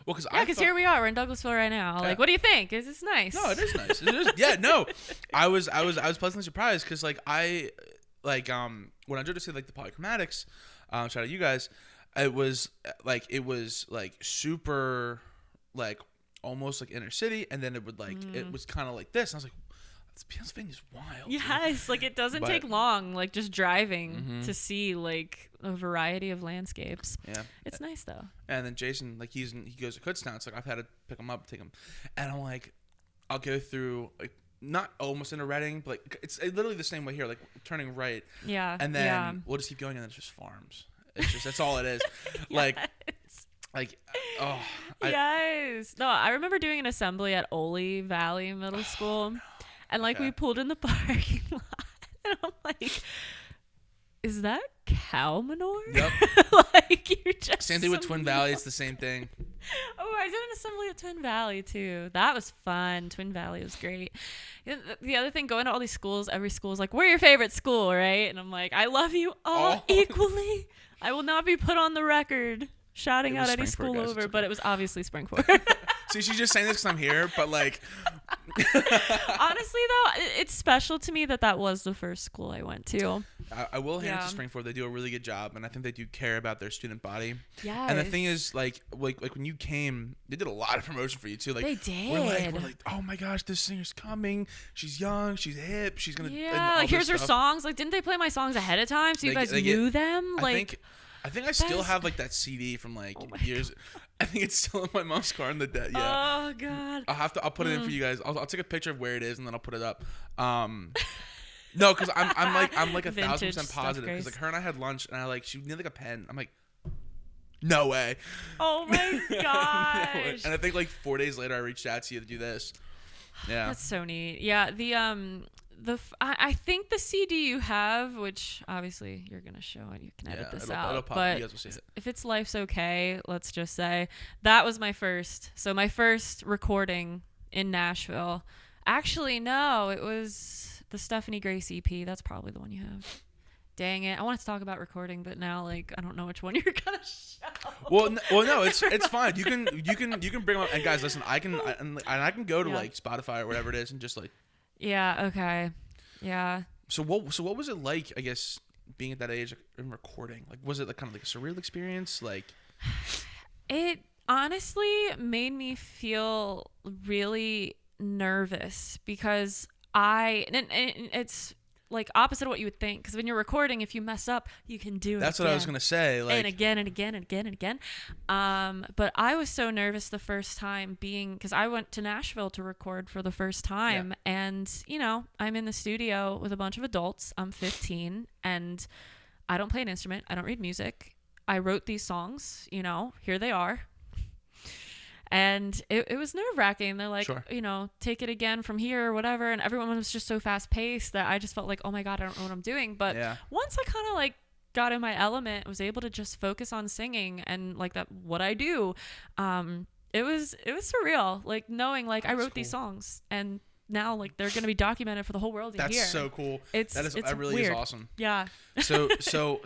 Well,
because here we are. We're in Douglasville right now. Like, what do you think? Is this nice?
No, it is nice. It is. Yeah, no. I was pleasantly surprised because like when I drove to see like the Polychromatics, shout out you guys. It was like super like almost like inner city, and then it would like it was kind of like this. And I was like, Pennsylvania's wild.
Yes, like it doesn't take long, like just driving to see like a variety of landscapes.
Yeah,
it's nice though.
And then Jason, like he goes to Kutztown, so like I've had to pick him up, take him, and I'm like, I'll go through like not almost into Reading, but like it's literally the same way here, like turning right.
Yeah.
And then we'll just keep going, and then it's just farms. It's just that's all it is. Like. Like, oh.
Yes. No, I remember doing an assembly at Ole Valley Middle School. No. And like we pulled in the parking lot, and I'm like, "Is that cow manure?"
Yep.
Like you're just
same thing with Twin Valley. It's the same thing.
Oh, I did an assembly at Twin Valley too. That was fun. Twin Valley was great. The other thing, going to all these schools, every school is like, "We're your favorite school," right? And I'm like, "I love you all equally. I will not be put on the record shouting out any school over," but it was obviously Springford.
See, she's just saying this because I'm here, but like.
Honestly, though, it's special to me that was the first school I went to.
I will hand it to Springford. They do a really good job, and I think they do care about their student body.
Yes.
And the thing is, like when you came, they did a lot of promotion for you too. Like
they did.
We're like, oh my gosh, this singer's coming. She's young. She's hip. She's gonna.
Yeah. Like here's her songs. Like, didn't they play my songs ahead of time so you guys knew them? Like.
I think I still have like that CD from like years. God. I think it's still in my mom's car in the debt. Yeah.
Oh God.
I'll put it in for you guys. I'll take a picture of where it is and then I'll put it up. No, because I'm like 1,000% positive because like her and I had lunch and she needed like a pen. I'm like, no way.
Oh my gosh.
And I think like 4 days later I reached out to you to do this. Yeah.
That's so neat. Yeah. I think the CD you have, which obviously you're gonna show and you can edit this out,
it'll pop,
but
you guys will see it.
If it's Life's Okay, let's just say that was my first recording in Nashville. Actually, no, it was the Stephanie Grace EP. That's probably the one you have. Dang it! I wanted to talk about recording, but now like I don't know which one you're gonna show.
Well, no, it's fine. You can bring them up. And guys, listen, I can go to like Spotify or whatever it is and just like.
Yeah. Okay. Yeah.
So what was it like? I guess being at that age and recording, like, was it like kind of like a surreal experience? Like,
it honestly made me feel really nervous because it's like opposite of what you would think, because when you're recording, if you mess up, you can do it.
That's what I was gonna say. Like,
and again and again and again and again. But I was so nervous the first time because I went to Nashville to record for the first time, and I'm in the studio with a bunch of adults. I'm 15, and I don't play an instrument. I don't read music. I wrote these songs. Here they are. And it was nerve-wracking. They're like,
sure.
Take it again from here or whatever. And everyone was just so fast-paced that I just felt like, oh my God, I don't know what I'm doing. But once I kind of like got in my element, was able to just focus on singing and like what I do, it was surreal. Like knowing like I wrote these songs and now like they're gonna be documented for the whole world to hear.
That's so cool. That really
weird.
Is awesome.
Yeah.
So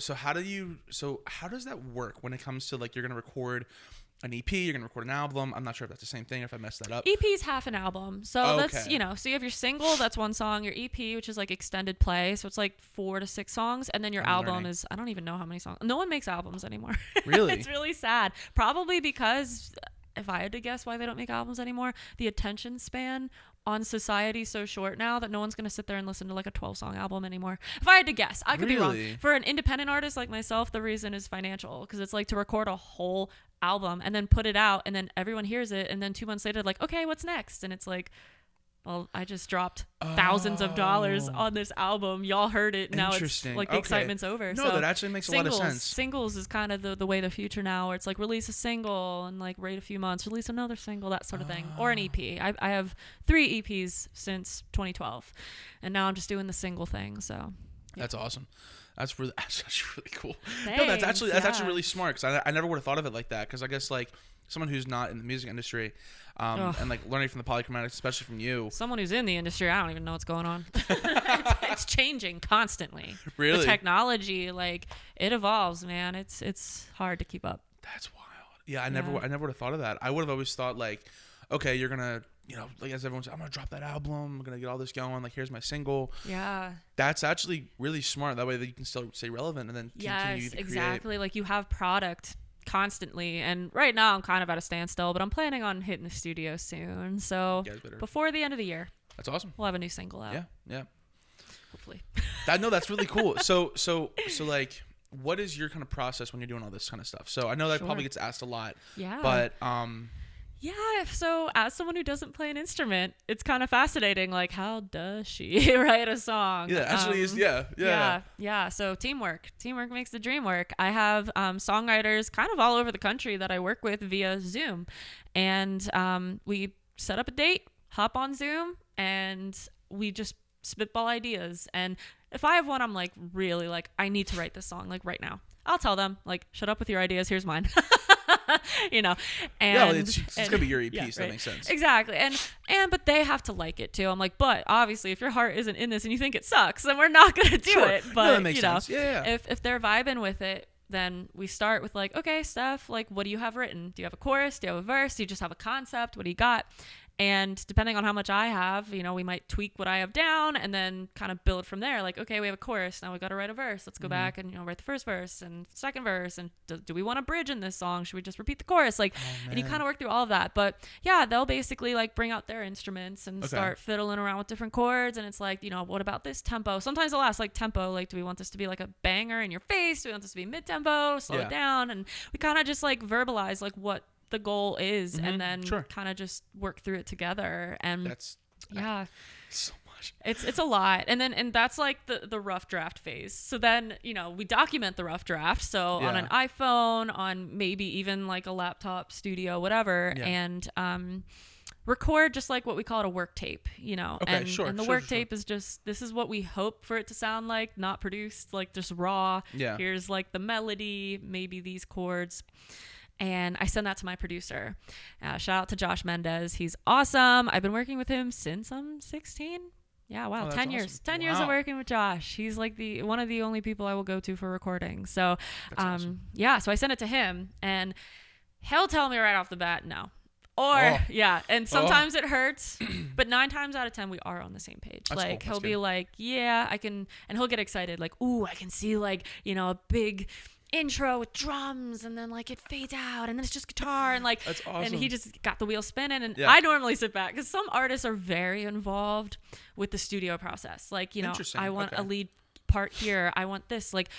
how does that work when it comes to like you're gonna record an EP, you're gonna record an album? I'm not sure if that's the same thing, if I messed that up.
EP is half an album, so that's so you have your single, that's one song, your EP, which is like extended play, so it's like 4 to 6 songs, and then your album is, I don't even know how many songs. No one makes albums anymore.
Really?
It's really sad. Probably because if I had to guess why they don't make albums anymore, the attention span on society so short now that no one's going to sit there and listen to like a 12-song album anymore. If I had to guess, I could be wrong. For an independent artist like myself, the reason is financial, because it's like to record a whole album and then put it out and then everyone hears it and then 2 months later like, okay, what's next? And it's like, well, I just dropped thousands of dollars on this album. Y'all heard it. Now it's like the excitement's over.
No,
so
that actually makes a lot of sense.
Singles is kind of the way of the future now, where it's like release a single and like wait a few months, release another single, that sort of thing. Or an EP. I have 3 EPs since 2012. And now I'm just doing the single thing. So yeah.
That's awesome. That's really cool.
Thanks,
No, that's actually really smart, because I never would have thought of it like that, because I guess like someone who's not in the music industry and like learning from the polychromatics, especially from you.
Someone who's in the industry, I don't even know what's going on. It's changing constantly.
Really?
The technology, like it evolves, man. It's hard to keep up.
That's wild. Yeah, I never would have thought of that. I would have always thought like, okay, you're gonna, like as everyone says, I'm gonna drop that album, I'm gonna get all this going, like here's my single.
Yeah.
That's actually really smart. That way that you can still stay relevant and then continue to create.
Exactly. Like you have product constantly, and right now I'm kind of at a standstill, but I'm planning on hitting the studio soon. So before the end of the year.
That's awesome.
We'll have a new single out.
Yeah.
Hopefully.
That's really cool. So like, what is your kind of process when you're doing all this kind of stuff? So I know that probably gets asked a lot.
Yeah.
But
yeah, so as someone who doesn't play an instrument, it's kind of fascinating. Like, how does she write a song?
Yeah, actually,
yeah. So teamwork makes the dream work. I have songwriters kind of all over the country that I work with via Zoom, and we set up a date, hop on Zoom, and we just spitball ideas. And if I have one, I'm like really like, I need to write this song like right now. I'll tell them like, shut up with your ideas. Here's mine. And
it's gonna be your EP, so that makes sense.
Exactly. But they have to like it too. I'm like, but obviously if your heart isn't in this and you think it sucks, then we're not gonna do it. But
that makes sense.
If they're vibing with it, then we start with like, okay, Steph, like what do you have written? Do you have a chorus? Do you have a verse? Do you just have a concept? What do you got? And depending on how much I have, we might tweak what I have down and then kind of build from there. Like, okay, we have a chorus. Now we got to write a verse. Let's go back and, write the first verse and second verse. And do we want a bridge in this song? Should we just repeat the chorus? Like, and you kind of work through all of that. But yeah, they'll basically like bring out their instruments and start fiddling around with different chords. And it's like, what about this tempo? Sometimes they'll ask like tempo, like, do we want this to be like a banger in your face? Do we want this to be mid-tempo, slow it down? And we kind of just like verbalize like what the goal is and then kind of just work through it together. And
that's so much.
It's a lot. And that's like the rough draft phase. So then we document the rough draft, so on an iPhone, on maybe even like a laptop studio, whatever, and record just like what we call it, a work tape, and the work tape is just, this is what we hope for it to sound like, not produced, like just raw. Here's like the melody, maybe these chords. And I send that to my producer. Shout out to Josh Mendez. He's awesome. I've been working with him since I'm 16. Yeah, wow, 10 years.
Awesome.
10 years of working with Josh. He's like one of the only people I will go to for recording. So,
awesome.
So I send it to him, and he'll tell me right off the bat no. Or, and sometimes it hurts, but 9 times out of 10, we are on the same page.
That's
like,
cool.
he'll be like, yeah, I can, and he'll get excited, like, ooh, I can see, like, a big intro with drums, and then like it fades out, and then it's just guitar, and like,
that's awesome.
And he just got the wheel spinning, and I normally sit back, because some artists are very involved with the studio process. Like, I want a lead part here, I want this. Like,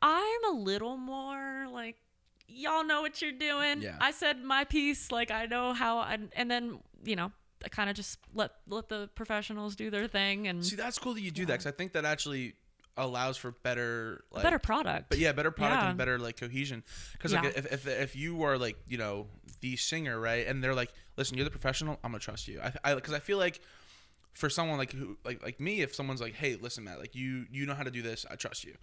I'm a little more like, y'all know what you're doing. I said my piece, like I know how, and then I kind of just let the professionals do their thing. And
see, that's cool that you do that, because I think that actually allows for better, like,
better product.
But better product and better like cohesion. Because like if you are like the singer, right, and they're like, listen, you're the professional, I'm gonna trust you. Because I feel like for someone like who like me, if someone's like, hey, listen, Matt, like you know how to do this, I trust you.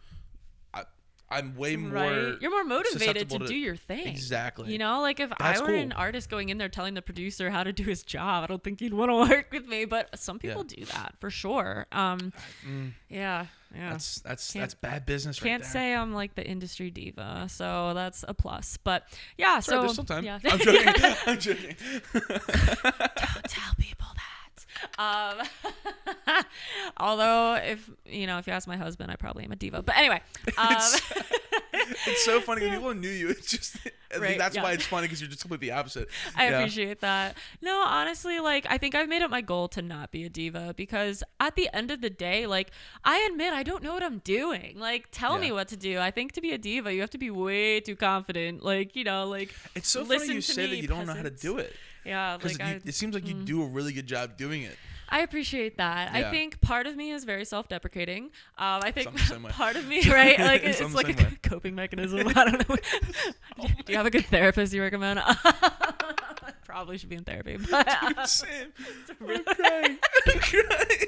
I'm way more.
You're more motivated to do your thing.
Exactly.
Like if I were an artist going in there telling the producer how to do his job, I don't think he'd want to work with me. But some people do that for sure. Yeah.
That's bad business.
Can't say I'm like the industry diva, so that's a plus. But yeah, so
there's still time.
Yeah.
I'm joking. I'm joking.
Don't tell people that. Although if you ask my husband, I probably am a diva. But anyway,
it's so funny when people knew you. It's just
Right,
that's
yeah.
why it's funny because you're just completely the opposite.
I appreciate that. No, honestly, like, I think I've made it my goal to not be a diva because at the end of the day, like, I admit I don't know what I'm doing. Like, tell me what to do. I think to be a diva, you have to be way too confident. Like, you know, like,
it's so funny you say that you don't know how to do it.
Yeah,
because
like
it seems like you do a really good job doing it.
I appreciate that.
Yeah.
I think part of me is very self-deprecating. I think
the same way.
part of me, right? Like it's like a
way.
coping mechanism. I don't know. Do you have a good therapist you recommend? Probably should be in therapy. But,
Dude, same. I'm crying. I'm crying.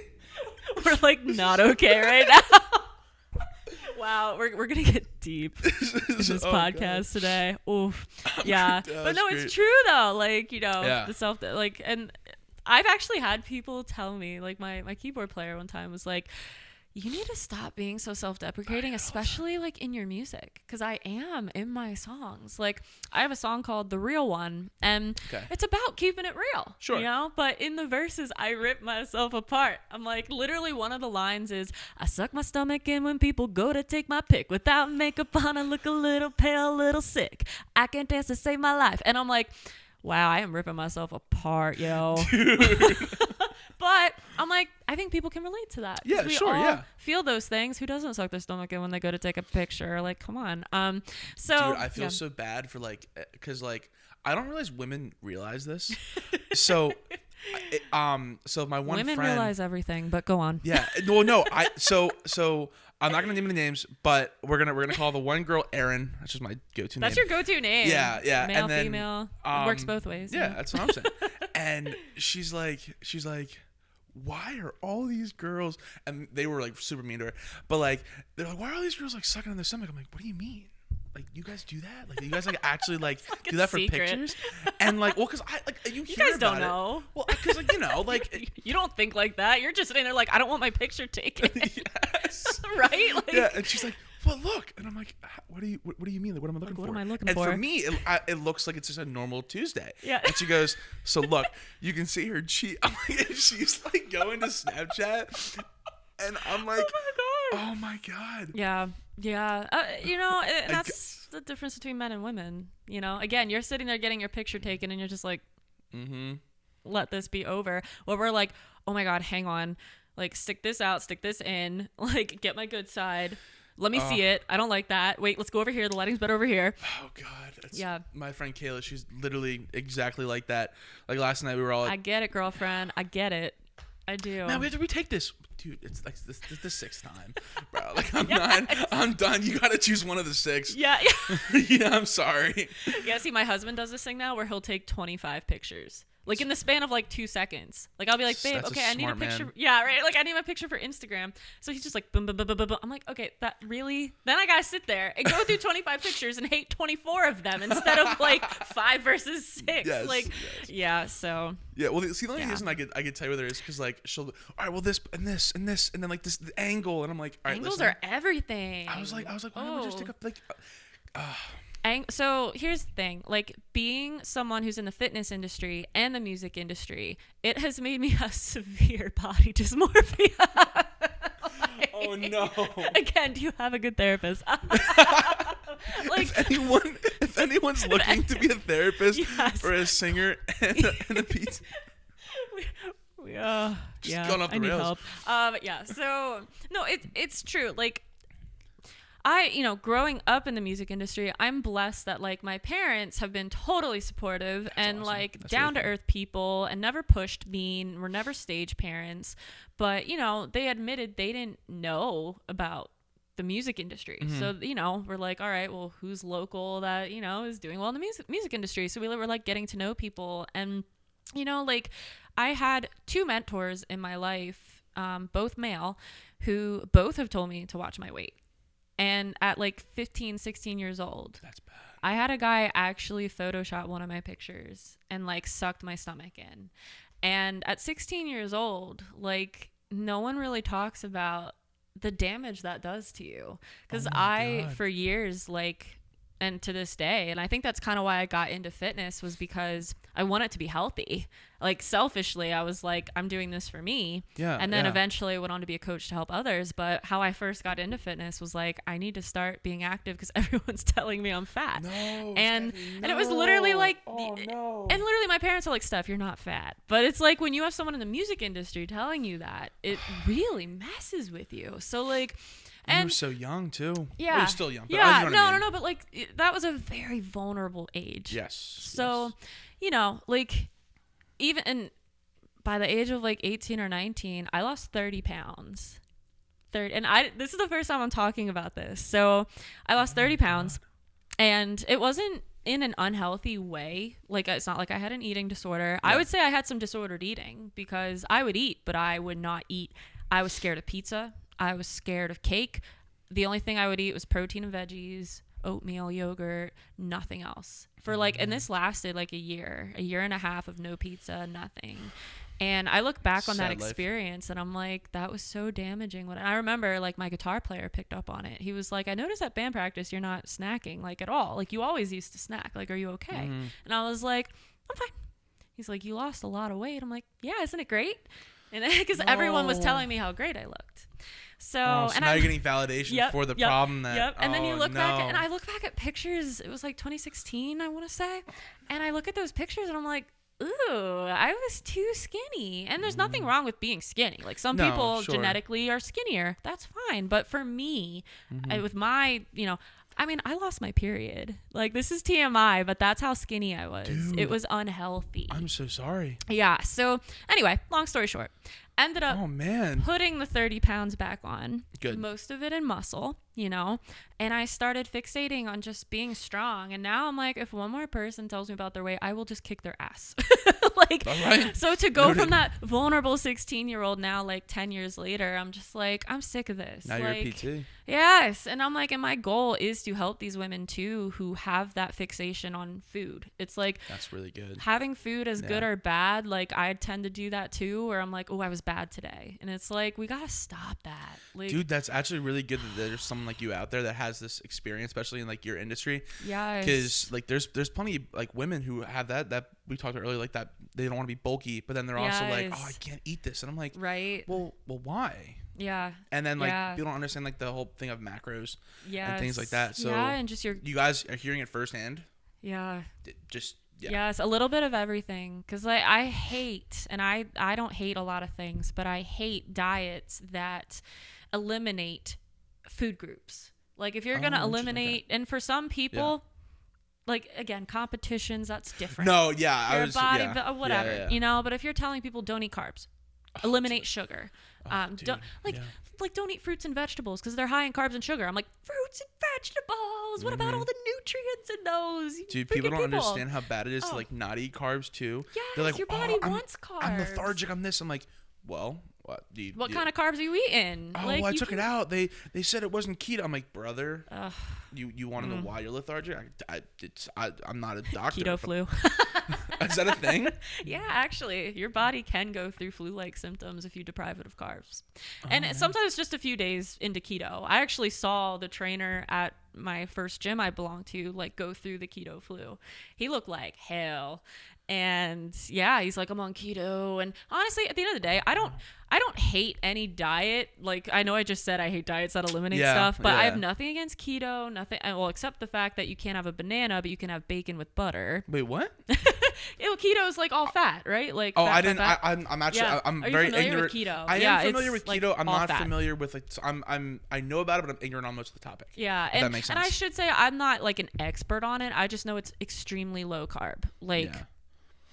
We're like not okay right now. Wow, we're gonna get deep in this podcast today. Oof. Yeah. But no, it's true though. Like, you know, the self like, and I've actually had people tell me, like my keyboard player one time was like, you need to stop being so self-deprecating, especially like in your music, because I am in my songs. Like I have a song called The Real One, and it's about keeping it real, you know? But in the verses, I rip myself apart. I'm like, literally one of the lines is, I suck my stomach in when people go to take my pick. Without makeup on, I look a little pale, a little sick. I can't dance to save my life. And I'm like, wow, I am ripping myself apart, yo. But I'm like, I think people can relate to that.
Yeah,
we all feel those things. Who doesn't suck their stomach in when they go to take a picture? Like, come on. So
dude, I feel so bad for like, because like I don't realize women realize this. So, so my one
women
friend
realize everything, but go on.
Yeah, well, no, so I'm not gonna name any names, but we're gonna call the one girl Erin. That's just my go-to name.
That's your go-to name.
Yeah, yeah.
Male,
and then,
female. It works both ways.
Yeah, that's what I'm saying. And she's like, why are all these girls? And they were like super mean to her, but like they're like, why are all these girls like sucking on their stomach? I'm like, what do you mean? Like, you guys do that? Like, you guys like actually like do that for pictures? And like, well, because I like you
guys don't
about
know.
It. Well, because like, you know, like
you don't think like that. You're just sitting there like, I don't want my picture taken.
Yes.
Right? Like,
yeah. And she's like, well, look. And I'm like, what do you mean? Like, what am I looking for?
What am I looking
for?
for?
And for me, it looks like it's just a normal Tuesday.
Yeah.
And she goes, so look, you can see her cheek. I'm like, and she's like going to Snapchat, and I'm like, oh my god.
Yeah. Yeah. You know, that's the difference between men and women. You know, again, you're sitting there getting your picture taken, and you're just like, let this be over. Well, we're like, oh my god, hang on. Like, stick this out, stick this in, like, get my good side. Let me see it. I don't like that. Wait, let's go over here. The lighting's better over here.
Oh, God. My friend Kayla, she's literally exactly like that. Like, last night we were all like,
I get it, girlfriend. I get it. I do.
Man, we have to retake this. Dude, it's like this the sixth time. Bro, like, I'm done. You got to choose one of the six.
Yeah.
Yeah, I'm sorry.
Yeah, see, my husband does this thing now where he'll take 25 pictures. Like in the span of like 2 seconds. Like I'll be like, babe, okay, I need a picture. Man. Yeah, right. Like I need my picture for Instagram. So he's just like, boom, boom, boom, boom, boom. I'm like, okay, that really? Then I gotta sit there and go through 25 pictures and hate 24 of them instead of like 5 versus 6.
Yes,
like, yeah. So.
Yeah. Well, see, the only reason I could tell you whether it's because like she'll, all right, well this and this and this and then like this the angle and I'm like, all right,
angles
listen.
are everything.
I was like, why don't we just take up like.
So here's the thing, like being someone who's in the fitness industry and the music industry, it has made me have severe body dysmorphia.
Like, oh no.
Again, do you have a good therapist?
Like if anyone's looking to be a therapist or a singer and a pizza.
Yeah,
gone off the rails.
need help. Yeah, so no, it's true. Like growing up in the music industry, I'm blessed that like my parents have been totally supportive and awesome. Like down to earth people and never pushed me, were never stage parents. But, they admitted they didn't know about the music industry. Mm-hmm. So, we're like, all right, well, who's local that, is doing well in the music industry? So we were like getting to know people. And, like I had 2 mentors in my life, both male, who both have told me to watch my weight. And at like 15, 16 years old,
that's bad.
I had a guy actually Photoshop one of my pictures and like sucked my stomach in. And at 16 years old, like no one really talks about the damage that does to you. Because for years, like, and to this day, and I think that's kind of why I got into fitness was because I want it to be healthy. Like selfishly, I was like, I'm doing this for me.
Yeah.
And then eventually I went on to be a coach to help others. But how I first got into fitness was like, I need to start being active because everyone's telling me I'm fat.
No,
and
Stephanie,
and it was literally like,
oh, no.
and literally my parents are like, Steph, you're not fat. But it's like when you have someone in the music industry telling you that, it really messes with you. So like,
and you
and
were so young too.
yeah,
Well, you're still young. But
yeah,
you know what I mean.
no. But like that was a very vulnerable age.
Yes.
So, you know, like even and by the age of like 18 or 19, I lost 30 pounds. And this is the first time I'm talking about this. So I lost 30 pounds and it wasn't in an unhealthy way. Like it's not like I had an eating disorder. I would say I had some disordered eating because I would eat, but I would not eat. I was scared of pizza. I was scared of cake. The only thing I would eat was protein and veggies, oatmeal, yogurt, nothing else. For like, and this lasted like a year and a half of no pizza, nothing. And I look back on that experience and I'm like, that was so damaging. When I remember like my guitar player picked up on it. He was like, I noticed at band practice you're not snacking like at all. Like you always used to snack. Like, are you okay? And I was like, I'm fine. He's like, you lost a lot of weight. I'm like, yeah, isn't it great? And because everyone was telling me how great I looked. So and
now you're getting validation for the problem that
and then you look back and I look back at pictures. It was like 2016, I want to say, and I look at those pictures and I'm like, ooh, I was too skinny. And there's nothing wrong with being skinny. Like some people genetically are skinnier. That's fine. But for me, with my, you know, I mean, I lost my period. Like this is TMI, but that's how skinny I was. Dude, it was unhealthy.
I'm so sorry.
Yeah. So anyway, long story short, ended up putting the 30 pounds back on.
Good.
Most of it in muscle, you know, and I started fixating on just being strong. And now I'm like, if one more person tells me about their weight, I will just kick their ass. Like, so to go from that vulnerable 16-year-old now, like 10 years later, I'm just like, I'm sick of this.
Now
like,
you're a PT.
Yes. And I'm like, and my goal is to help these women too who have that fixation on food. It's like,
that's really good.
Having food as good or bad. Like I tend to do that too, where I'm like, oh, I was bad today. And it's like, we got to stop that. Like,
dude, that's actually really good that there's someone like you out there that has this experience, especially in like your industry.
Yeah.
Because like there's plenty of like women who have that we talked about earlier, like that they don't want to be bulky, but then they're also like, oh, I can't eat this. And I'm like,
right.
Well, why?
Yeah.
And then like people don't understand like the whole thing of macros and things like that. So
and just you guys
are hearing it firsthand.
Yeah.
Just
Yes, a little bit of everything. Because like, I hate, and I don't hate a lot of things, but I hate diets that eliminate food groups. Like if you're going to eliminate, and for some people, like again, competitions, that's different.
No, yeah.
Your body, whatever, you know, but if you're telling people don't eat carbs, eliminate sugar. Don't eat fruits and vegetables because they're high in carbs and sugar. I'm like, fruits and vegetables. What about all the nutrients in those?
Dude, people don't understand how bad it is to like not eat carbs too.
Yes,
they're like,
your body wants carbs. I'm
lethargic. I'm this. I'm like, well, what
kind of carbs are you eating?
Oh,
like,
I took it out. They said it wasn't keto. I'm like, brother, you want to know why you're lethargic? I'm not a doctor.
Keto flu.
Is that a thing?
Yeah, actually, your body can go through flu-like symptoms if you deprive it of carbs. And sometimes just a few days into keto. I actually saw the trainer at my first gym I belonged to like go through the keto flu. He looked like hell. And yeah, he's like, I'm on keto. And honestly, at the end of the day, I don't hate any diet. Like, I know I just said I hate diets that eliminate stuff, but I have nothing against keto, nothing. Well, except the fact that you can't have a banana, but you can have bacon with butter.
Wait, what?
Keto is like all fat, right? Like,
oh,
fat,
I didn't.
Fat.
I'm actually. Yeah. I'm very ignorant.
With keto?
I am familiar with keto.
Like
I'm not familiar with like. I know about it, but I'm ignorant on most of the topic.
Yeah,
and that makes sense.
And I should say I'm not like an expert on it. I just know it's extremely low carb. Like. Yeah.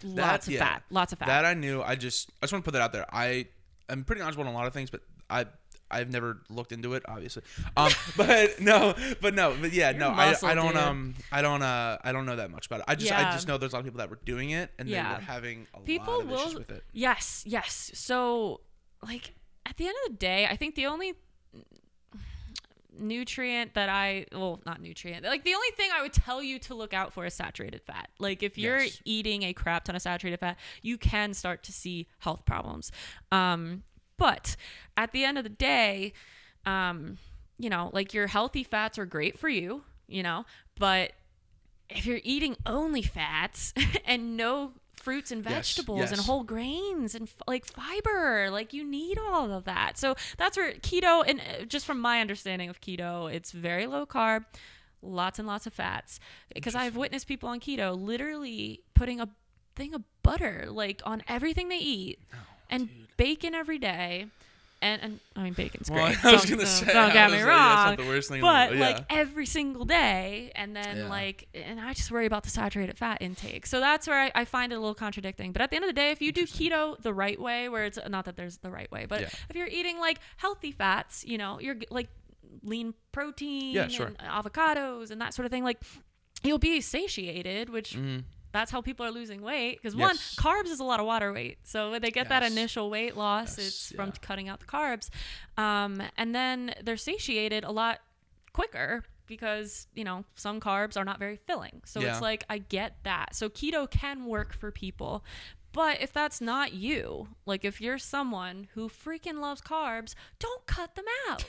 Lots of fat.
That I knew. I just want to put that out there. I'm pretty knowledgeable on a lot of things, but I've never looked into it, obviously. But yeah, no, I don't know that much about it. I just know there's a lot of people that were doing it and they were having a lot of issues with it.
Yes. So like at the end of the day, I think the only nutrient that like the only thing I would tell you to look out for is saturated fat. Like if you're eating a crap ton of saturated fat, you can start to see health problems. But at the end of the day, you know, like your healthy fats are great for you, you know, but if you're eating only fats and no fruits and
Yes,
vegetables and
yes.
whole grains and like fiber. Like you need all of that. So that's where keto, and just from my understanding of keto, it's very low carb, lots and lots of fats. Because I've witnessed people on keto literally putting a thing of butter like on everything they eat, and bacon every day. And I mean, bacon's great.
I was gonna say,
don't get me wrong.
That's not the worst thing.
But like every single day, and then
Yeah.
and I just worry about the saturated fat intake. So that's where I find it a little contradicting. But at the end of the day, if you do keto the right way, where it's not that there's the right way, but if you're eating like healthy fats, you're like lean protein and avocados and that sort of thing, like you'll be satiated, which that's how people are losing weight. Because one, carbs is a lot of water weight. So when they get that initial weight loss, it's from cutting out the carbs. And then they're satiated a lot quicker because, some carbs are not very filling. So it's like, I get that. So keto can work for people. But if that's not you, like if you're someone who freaking loves carbs, don't cut them out.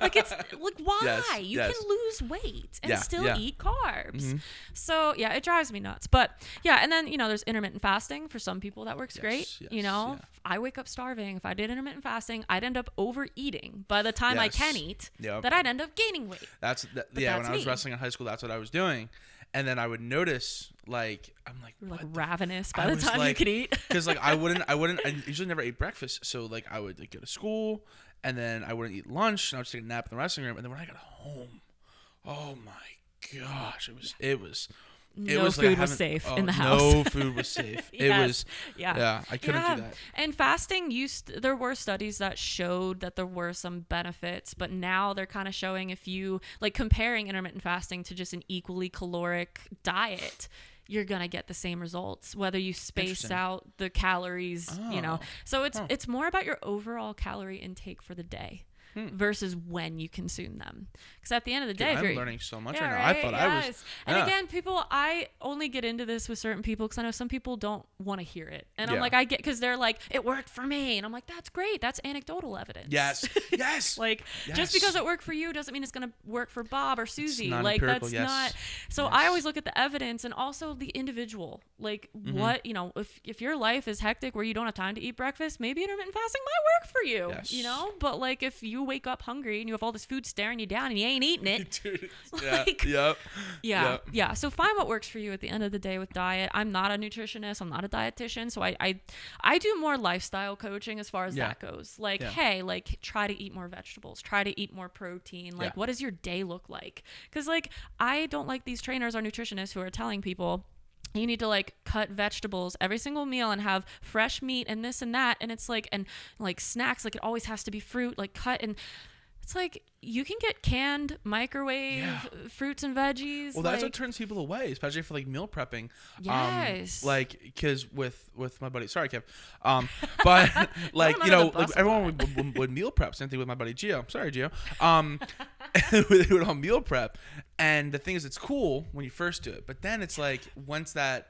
Like it's like, why? You can lose weight and still eat carbs. So yeah, it drives me nuts. But yeah, and then there's intermittent fasting for some people that works great. I wake up starving. If I did intermittent fasting, I'd end up overeating. By the time I can eat, that I'd end up gaining weight.
When I was wrestling in high school, that's what I was doing. And then I would notice, like, I'm like,
you're like ravenous by the time you could eat.
Because like I usually never ate breakfast. So like I would like go to school, and then I wouldn't eat lunch, and I would just take a nap in the wrestling room. And then when I got home, oh my gosh, it was
no food was safe in the house.
No food was safe. It was, I couldn't do that.
And fasting there were studies that showed that there were some benefits, but now they're kind of showing if you like comparing intermittent fasting to just an equally caloric diet, you're going to get the same results, whether you space out the calories, So it's more about your overall calorie intake for the day. Versus when you consume them, because at the end of the day,
I'm learning so much right now. I thought I was.
And again, I only get into this with certain people because I know some people don't want to hear it, and I'm like, I get, because they're like, it worked for me, and I'm like, that's great, that's anecdotal evidence.
Yes.
Just because it worked for you doesn't mean it's gonna work for Bob or Susie. Like that's not. So I always look at the evidence and also the individual. Like what if your life is hectic where you don't have time to eat breakfast, maybe intermittent fasting might work for you.
Yes.
But like if you wake up hungry and you have all this food staring you down and you ain't eating it.
Dude,
So find what works for you at the end of the day with diet. I'm not a nutritionist. I'm not a dietitian. So I do more lifestyle coaching as far as that goes. Like, hey, like try to eat more vegetables, try to eat more protein. Like what does your day look like? Because like I don't like these trainers or nutritionists who are telling people you need to like cut vegetables every single meal and have fresh meat and this and that. And it's like, and like snacks, like it always has to be fruit, like cut. And it's like, you can get canned microwave fruits and veggies.
Well, that's what turns people away, especially for like meal prepping.
Yes.
Because with my buddy, sorry, Kev. But like, like everyone would meal prep. Same thing with my buddy Gio. Sorry, Gio. We would all meal prep. And the thing is, it's cool when you first do it, but then it's like once that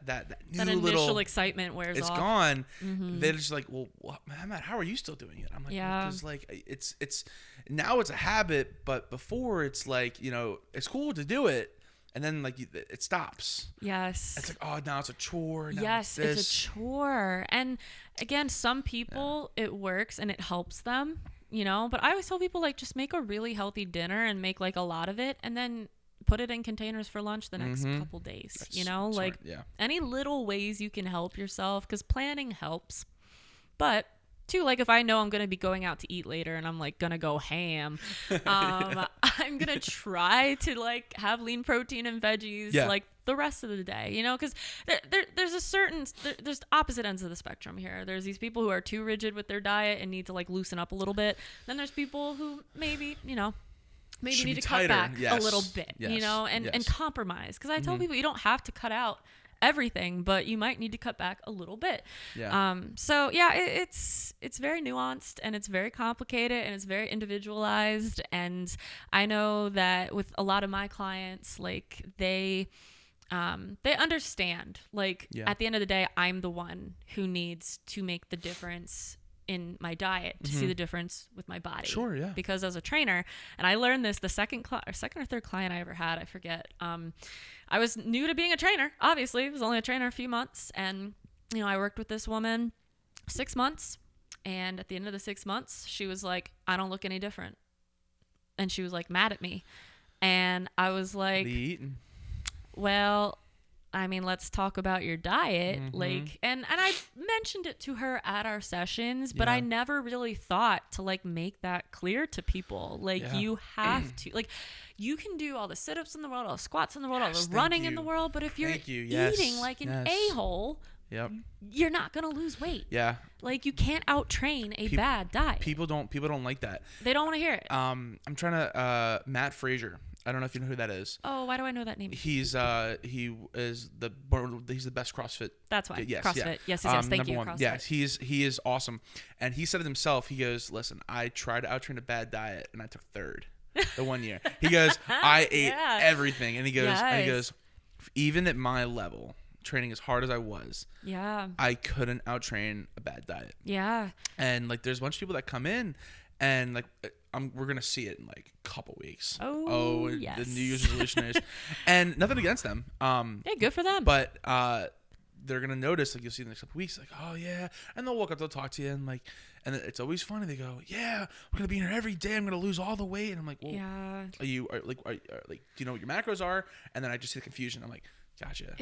new
initial excitement wears off,
it's gone. They're just like, well, Matt, how are you still doing it? I'm like, because like it's now it's a habit, but before it's like it's cool to do it, and then like it stops.
Yes,
it's like, oh, now it's a chore. Now
yes, it's a chore. And again, some people it works and it helps them, But I always tell people like just make a really healthy dinner and make like a lot of it, and then put it in containers for lunch the next couple days.
That's
like any little ways you can help yourself, because planning helps. But too, like if I know I'm going to be going out to eat later and I'm like going to go ham, I'm going to try to like have lean protein and veggies like the rest of the day, because there's opposite ends of the spectrum here. There's these people who are too rigid with their diet and need to like loosen up a little bit. Then there's people who maybe need to cut back a little bit, and compromise. Because I tell people you don't have to cut out everything, but you might need to cut back a little bit. So yeah, it's very nuanced and it's very complicated and it's very individualized. And I know that with a lot of my clients, like they understand, like at the end of the day, I'm the one who needs to make the difference in my diet to see the difference with my body.
Sure, yeah.
Because as a trainer, and I learned this the second or third client I ever had, I forget. I was new to being a trainer, obviously. I was only a trainer a few months, and I worked with this woman 6 months, and at the end of the 6 months, she was like, I don't look any different. And she was like mad at me. And I was like,
What are you eating?
Well, I mean, let's talk about your diet. Like, and I mentioned it to her at our sessions, but I never really thought to like make that clear to people. Like, you have to, like, you can do all the sit-ups in the world, all the squats in the world, all the running in the world, but if you're eating like an a-hole, you're not gonna lose weight. Yeah. Like, you can't out-train a bad diet.
People don't like that.
They don't want to hear it.
I'm trying to Matt Frazier. I don't know if you know who that is.
Oh, why do I know that name?
He's he's the best CrossFit.
That's why. Yes, CrossFit. Yes. Thank you.
CrossFit. Yes, he is awesome, and he said it himself. He goes, "Listen, I tried to out-train a bad diet, and I took third the 1 year." He goes, "I ate everything," and he goes, even at my level, training as hard as I was, I couldn't out-train a bad diet. Yeah. And like, there's a bunch of people that come in, and like, we're gonna see it in like a couple weeks. Oh, yes. The New Year's resolution is, and nothing against them.
Hey, good for them.
But they're gonna notice, like, you'll see in the next couple weeks, like, oh yeah, and they'll walk up, they'll talk to you, and like, and it's always funny. They go, yeah, I'm gonna be in here every day. I'm gonna lose all the weight, and I'm like, well, do you know what your macros are? And then I just see the confusion. I'm like, gotcha.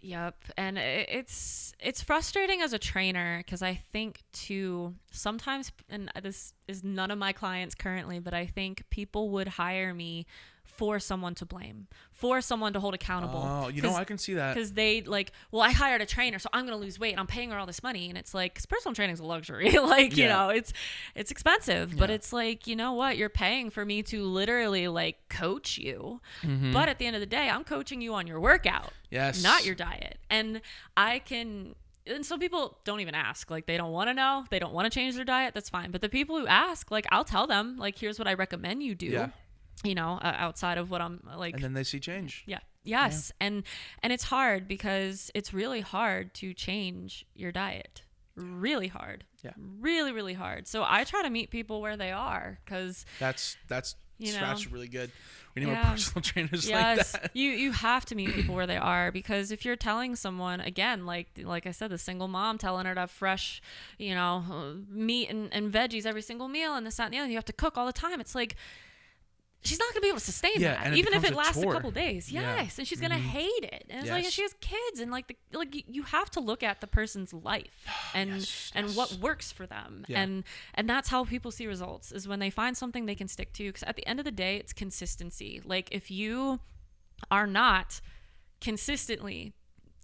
Yep.
And it's frustrating as a trainer, because I think too, sometimes, and this is none of my clients currently, but I think people would hire me for someone to blame, for someone to hold accountable.
Oh, I can see that.
Because they like, well, I hired a trainer, so I'm going to lose weight and I'm paying her all this money. And it's like, 'cause personal training is a luxury. Like, it's expensive, but it's like, you know what? You're paying for me to literally like coach you. But at the end of the day, I'm coaching you on your workout, not your diet. And and some people don't even ask. Like, they don't want to know. They don't want to change their diet. That's fine. But the people who ask, like, I'll tell them, like, here's what I recommend you do. Yeah. Outside of what I'm like.
And then they see change.
Yeah. Yes. Yeah. And it's hard, because it's really hard to change your diet. Really hard. Yeah. Really, really hard. So I try to meet people where they are, because
that's really good. We need more personal trainers like that.
You have to meet people where they are, because if you're telling someone, again, like I said, the single mom telling her to have fresh, meat and veggies every single meal, and this, that, and the other, you have to cook all the time. It's like, she's not going to be able to sustain that, even if it lasts a couple days. Yes. And she's going to hate it. And it's like, she has kids, and you have to look at the person's life and what works for them. Yeah. And that's how people see results, is when they find something they can stick to. Because at the end of the day, it's consistency. Like, if you are not consistently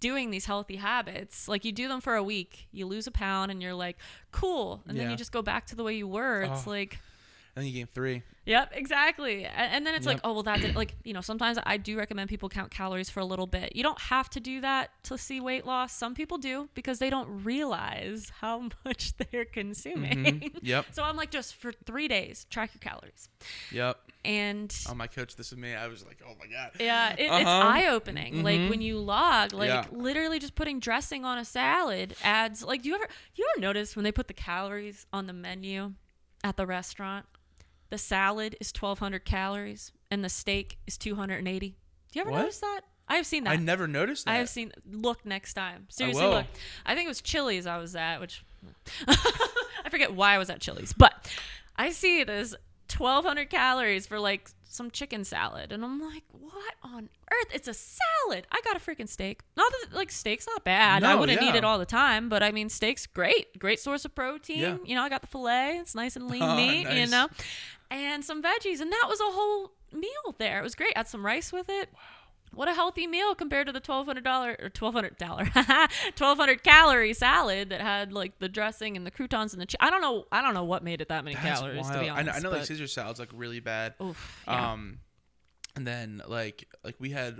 doing these healthy habits, like, you do them for a week, you lose a pound, and you're like, cool. And then you just go back to the way you were. It's like,
and then you gain 3.
Yep, exactly. And then it's like, oh, well, that did, like, sometimes I do recommend people count calories for a little bit. You don't have to do that to see weight loss. Some people do, because they don't realize how much they're consuming. Yep. So I'm like, just for 3 days, track your calories. Yep. And
my coach, this is me. I was like, oh my God.
Yeah, it's eye-opening. Like, when you log, like, literally just putting dressing on a salad adds, like, do you ever notice when they put the calories on the menu at the restaurant? The salad is 1,200 calories and the steak is 280. Do you ever notice that? I have seen that.
I never noticed that.
I have seen. Look next time. Seriously, look. I think it was Chili's I was at, which I forget why I was at Chili's, but I see this 1,200 calories for like some chicken salad, and I'm like, what on earth? It's a salad. I got a freaking steak. Not that, like, steak's not bad. I wouldn't eat it all the time, but I mean, steak's great source of protein. Yeah. I got the filet. It's nice and lean meat. Nice. And some veggies, and that was a whole meal there. It was great. Add some rice with it. Wow. What a healthy meal compared to the $1,200 calorie salad that had like the dressing and the croutons and the I don't know what made it that many calories, wild. To be honest.
I know, like, Caesar salad's like really bad. Oof, yeah. And then like we had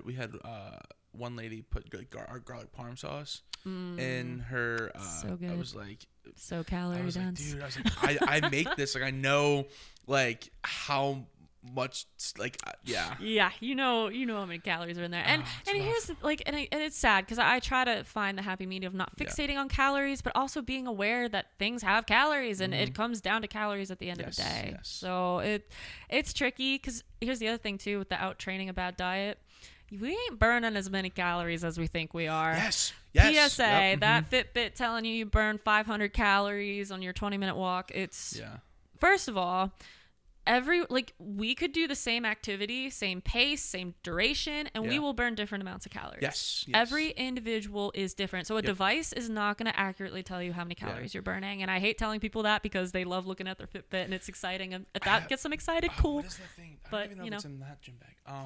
one lady put our garlic parm sauce in her.
So good.
I was like,
so calorie dense.
Like, dude, I was like, I make this, like, I know like how much, like,
yeah, you know how many calories are in there, and here's like, and it's sad, because I try to find the happy medium of not fixating on calories, but also being aware that things have calories, and it comes down to calories at the end of the day. So it's tricky, because here's the other thing too with the out training a bad diet. we ain't burning as many calories as we think we are.
Yes.
PSA,
Yep.
that Fitbit telling you burn 500 calories on your 20-minute walk. It's, first of all, we could do the same activity, same pace, same duration, and we will burn different amounts of calories.
Yes.
Every individual is different. So a device is not going to accurately tell you how many calories you're burning. And I hate telling people that because they love looking at their Fitbit and it's exciting. And if that gets them excited, cool.
What is the thing? I don't even know if it's in that gym bag.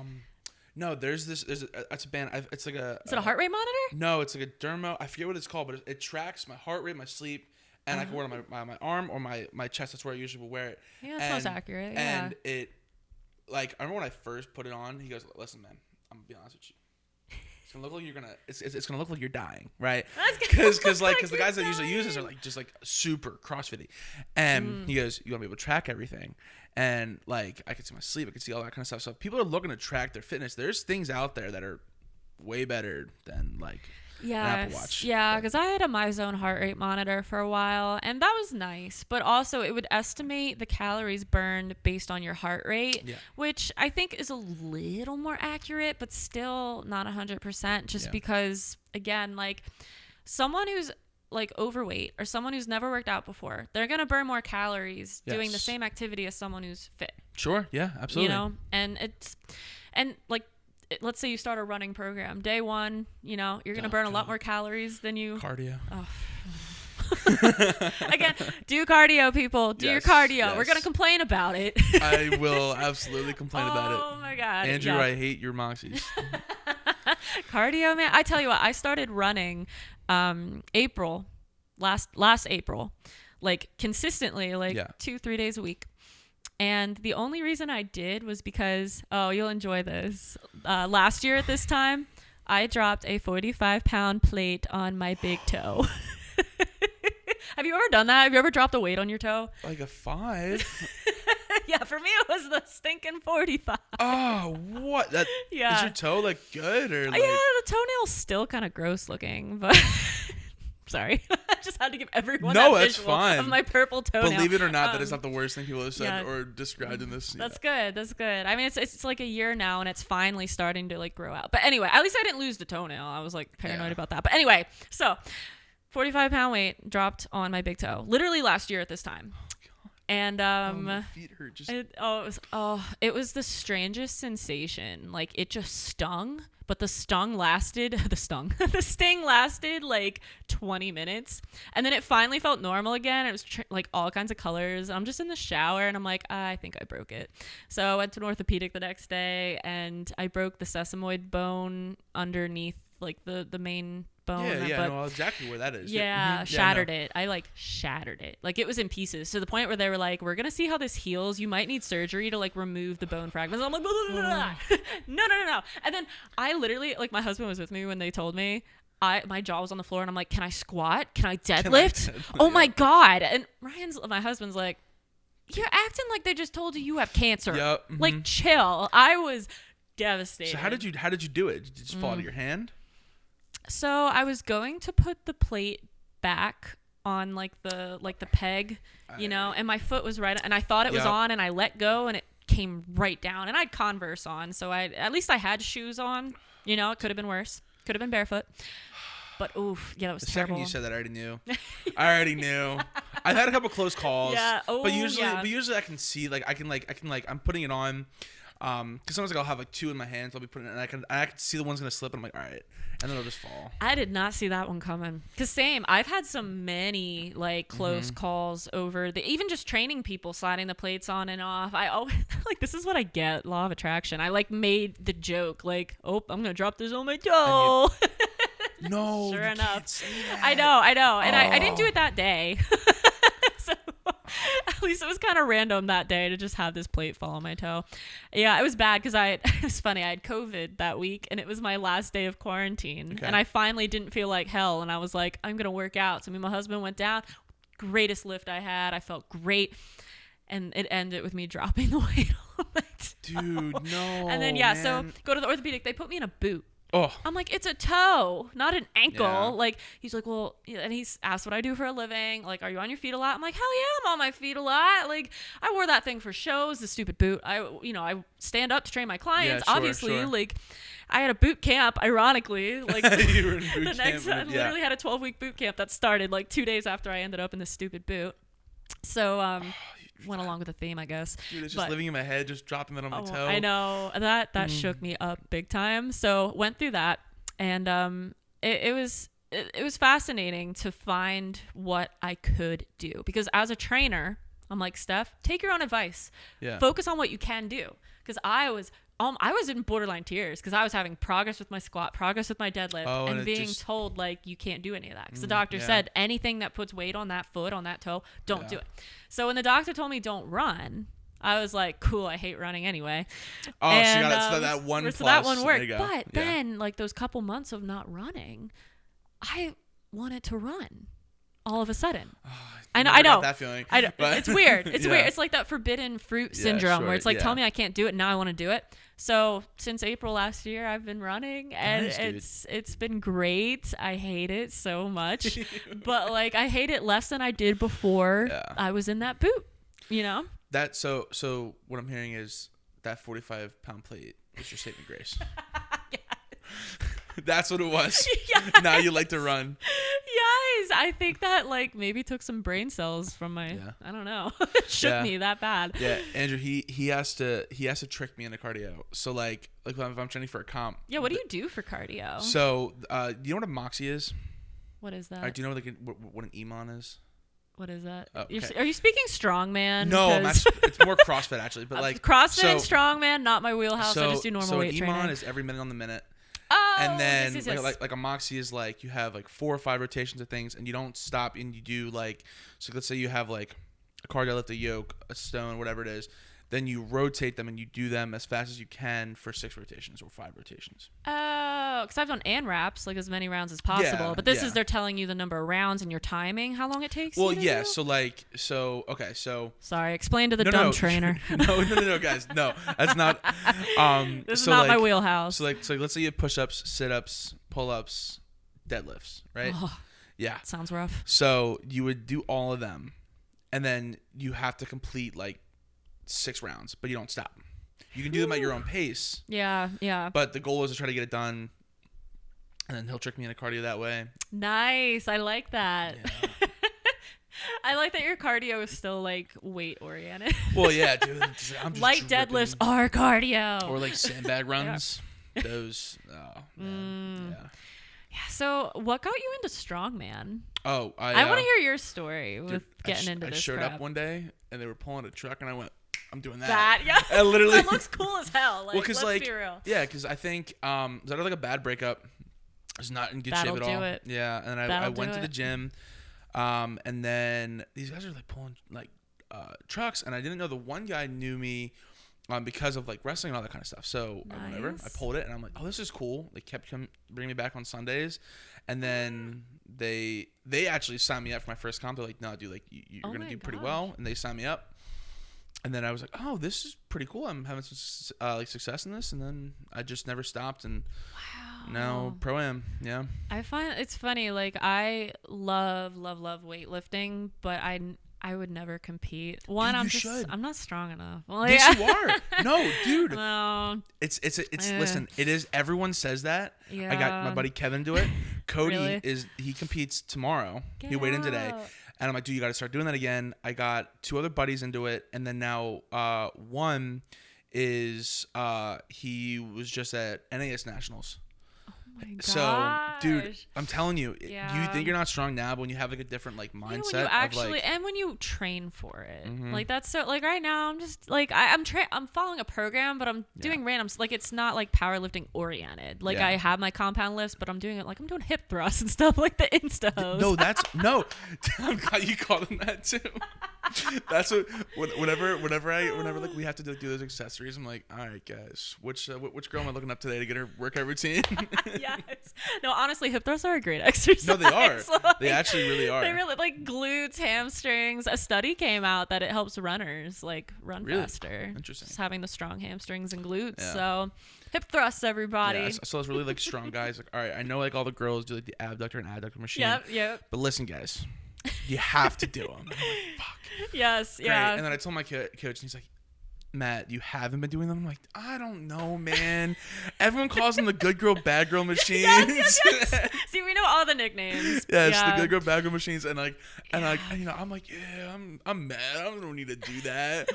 No, it's a band. It's like a.
Is it a heart rate monitor?
No, it's like a dermo. I forget what it's called, but it tracks my heart rate, my sleep, and I can wear it on my arm or my chest. That's where I usually will wear it.
Yeah, that's most accurate.
And it, like, I remember when I first put it on, he goes, "Listen, man, I'm gonna be honest with you. It's gonna look like you're gonna. It's gonna look like you're dying, right? Because the guys that usually use this are like just like super CrossFitty, and he goes, you want to be able to track everything, and like I can see my sleep, I can see all that kind of stuff. So if people are looking to track their fitness, there's things out there that are way better than like an Apple Watch.
Yeah, because I had a MyZone heart rate monitor for a while, and that was nice. But also, it would estimate the calories burned based on your heart rate, which I think is a little more accurate, but still not 100%. Just because, again, like someone who's like overweight or someone who's never worked out before, they're gonna burn more calories doing the same activity as someone who's fit.
Sure. Yeah. Absolutely.
You know, and like. Let's say you start a running program. Day one, you're going to burn a lot more calories than you...
Cardio.
Oh. Again, do cardio, people. Do your cardio. Yes. We're going to complain about it.
I will absolutely complain about it.
Oh, my God.
Andrew, I hate your moxies.
Cardio, man. I tell you what, I started running last April, like consistently, like 2-3 days a week. And the only reason I did was because, you'll enjoy this. Last year at this time, I dropped a 45-pound plate on my big toe. Have you ever done that? Have you ever dropped a weight on your toe?
Like a 5?
Yeah, for me it was the stinking 45.
Oh, what? Is your toe like good or like?
Yeah, the toenail's still kind of gross looking, but sorry. I just had to give everyone that visual of my purple toenail.
Believe it or not, that is not the worst thing people have said or described in this.
That's good. That's good. I mean, it's like a year now, and it's finally starting to like grow out. But anyway, at least I didn't lose the toenail. I was like paranoid about that. But anyway, so 45-pound weight dropped on my big toe, literally last year at this time. And
my feet hurt.
It was the strangest sensation. Like it just stung. But the sting lasted like 20 minutes. And then it finally felt normal again. It was like all kinds of colors. I'm just in the shower and I'm like, I think I broke it. So I went to an orthopedic the next day and I broke the sesamoid bone underneath like the main bone.
I know exactly where that is.
Shattered it. I like shattered it. Like it was in pieces to the point where they were like, we're going to see how this heals. You might need surgery to like remove the bone fragments. I'm like, blah, blah, blah, blah. No. And then I literally, like my husband was with me when they told me. My jaw was on the floor and I'm like, can I squat? Can I deadlift? Oh my God. And my husband's like, you're acting like they just told you have cancer.
Yep.
Like chill. I was devastated.
So how did you do it? Did it just fall out of your hand?
So I was going to put the plate back on like the peg, and my foot was right, and I thought it was on, and I let go, and it came right down. And I had Converse on, so at least I had shoes on. It could have been worse. Could have been barefoot. But oof, that was terrible.
The second you said that, I already knew. I've had a couple close calls.
Yeah. Oh,
but usually I can see I'm putting it on. Because sometimes I'll have like 2 in my hands. I'll be putting it, and I can see the one's gonna slip, and I'm like, all right, and then it'll just fall.
I did not see that one coming. Cause same, I've had many like close calls over even just training people, sliding the plates on and off. I always like this is what I get. Law of attraction. I like made the joke like, oh, I'm gonna drop this on my toe.
No,
sure enough.
Can't say that.
I know, and I didn't do it that day. So at least it was kind of random that day to just have this plate fall on my toe. Yeah, it was bad because it was funny. I had COVID that week and it was my last day of quarantine. Okay. And I finally didn't feel like hell. And I was like, I'm going to work out. So me and my husband went down. Greatest lift I had. I felt great. And it ended with me dropping the weight on my toe.
Dude, no.
And then, so go to the orthopedic. They put me in a boot.
Oh.
I'm like, it's a toe, not an ankle.
Yeah.
Like, he's like, well, and he's asked what I do for a living. Like, are you on your feet a lot? I'm like, hell yeah, I'm on my feet a lot. Like, I wore that thing for shows, the stupid boot. I stand up to train my clients.
Yeah, sure,
Obviously,
sure.
like, I had a boot camp, ironically. Like,
You were in boot
the next,
camp,
I literally had a 12-week boot camp that started like 2 days after I ended up in this stupid boot. So, went along with the theme, I guess.
Dude, it's just living in my head, just dropping it on my toe.
I know that shook me up big time. So went through that, and it was fascinating to find what I could do, because as a trainer, I'm like, Steph, take your own advice.
Yeah.
Focus on what you can do, because I was in borderline tears because I was having progress with my squat, progress with my deadlift, and being told like you can't do any of that because the doctor said anything that puts weight on that foot, on that toe, don't do it. So when the doctor told me don't run, I was like, cool, I hate running anyway.
Oh, and, so you got so that one.
So that one worked. But then like those couple months of not running, I wanted to run all of a sudden. I know.
That feeling.
I know. It's weird. It's weird. It's like that forbidden fruit syndrome where it's like, tell me I can't do it, now I want to do it. So since April last year, I've been running, and it's been great. I hate it so much, but like I hate it less than I did before I was in that boot. You know.
That so what I'm hearing is that 45-pound plate was your saving grace. That's what it was. Yes. Now you like to run.
Yes, I think that like maybe took some brain cells from my. I don't know. It shook me that bad.
Yeah, Andrew, he has to trick me into cardio. So like if I'm training for a comp.
Yeah, what do you do for cardio?
So you know what a moxie is?
What is that?
Do you know what an EMON is?
What is that?
Oh, okay.
Are you speaking strongman?
No, it's more CrossFit actually. But like
CrossFit and strongman, not my wheelhouse. I just do normal weight training.
So an EMON is every minute on the minute.
Oh,
and then
yes.
like a moxie is like you have like 4 or 5 rotations of things and you don't stop, and you do like, so let's say you have like a cardio lift, a yoke, a stone, whatever it is, then you rotate them and you do them as fast as you can for 6 rotations or 5 rotations.
Oh, because I've done ANRAPs, like as many rounds as possible.
Yeah,
but this is they're telling you the number of rounds and your timing, how long it takes.
Well,
you to
do? So
sorry, explain to the dumb trainer.
No, guys, no, that's not.
This is not my wheelhouse.
So let's say you have push-ups, sit-ups, pull-ups, deadlifts, right?
Oh,
yeah,
sounds rough.
So you would do all of them, and then you have to complete like 6 rounds, but you don't stop. You can do them at your own pace. Yeah. But the goal is to try to get it done, and then he'll trick me into cardio that way.
Nice. I like that. Yeah. I like that your cardio is still like weight oriented.
Well, yeah, dude. I'm just
light deadlifts are cardio.
Or like sandbag runs. Yeah. Those. Oh man.
Yeah. So, what got you into strongman?
Oh,
I want to hear your story with getting into this. I
showed up one day and they were pulling a truck, and I went, I'm doing that.
I literally. That looks cool as hell. Like, let's be real.
Yeah, because I think that was like a bad breakup. I was not in good shape at all.
That'll do it.
Yeah, and I went to the gym, and then these guys are like pulling like trucks, and I didn't know the one guy knew me because of like wrestling and all that kind of stuff. So whatever, I pulled it, and I'm like, oh, this is cool. They kept bringing me back on Sundays, and then they actually signed me up for my first comp. They're like, no, dude, like you're gonna do pretty well, and they signed me up. And then I was like, oh, this is pretty cool. I'm having some like success in this. And then I just never stopped. And now pro-am. Yeah. I
find it's funny. Like I love weightlifting, but I would never compete. One,
dude,
I'm not strong enough. Well,
yes, you are. No, dude.
No.
It's listen, it is, everyone says that.
Yeah.
I got my buddy Kevin do it. Cody
really?
He competes tomorrow. He weighed in today. And I'm like, dude, you got to start doing that again. I got 2 other buddies into it. And then now one is he was just at NAS Nationals.
Oh my gosh.
So, dude, I'm telling you, you think you're not strong now, but when you have like a different like mindset,
when you actually,
of like,
and when you train for it, like that's so like right now I'm just like I'm following a program, but I'm doing random, like it's not like powerlifting oriented. Like I have my compound lifts, but I'm doing it like I'm doing hip thrusts and stuff like the Insta hose.
No, that's no. I'm glad you call them that too. That's what whenever like we have to do those accessories, I'm like, all right, guys, which girl am I looking up today to get her workout routine?
Yes. No, honestly, hip thrusts are a great exercise.
No, they are.
Like,
They actually really are.
They really like glutes, hamstrings. A study came out that it helps runners like run faster.
Interesting.
Just having the strong hamstrings and glutes.
Yeah.
So hip thrusts, everybody.
Yeah, I saw those really like strong guys. Like, all right, I know like all the girls do like the abductor and adductor machine.
Yep.
But listen, guys, you have to do them. And I'm like, fuck.
Yes.
Great.
Yeah.
And then I told my coach, and he's like, Matt, you haven't been doing them? I'm like, I don't know, man. Everyone calls them the good girl, bad girl machines.
Yes. See, we know all the nicknames.
Yes, the good girl, bad girl machines. And like, and I'm like, yeah, I'm mad. I don't need to do that.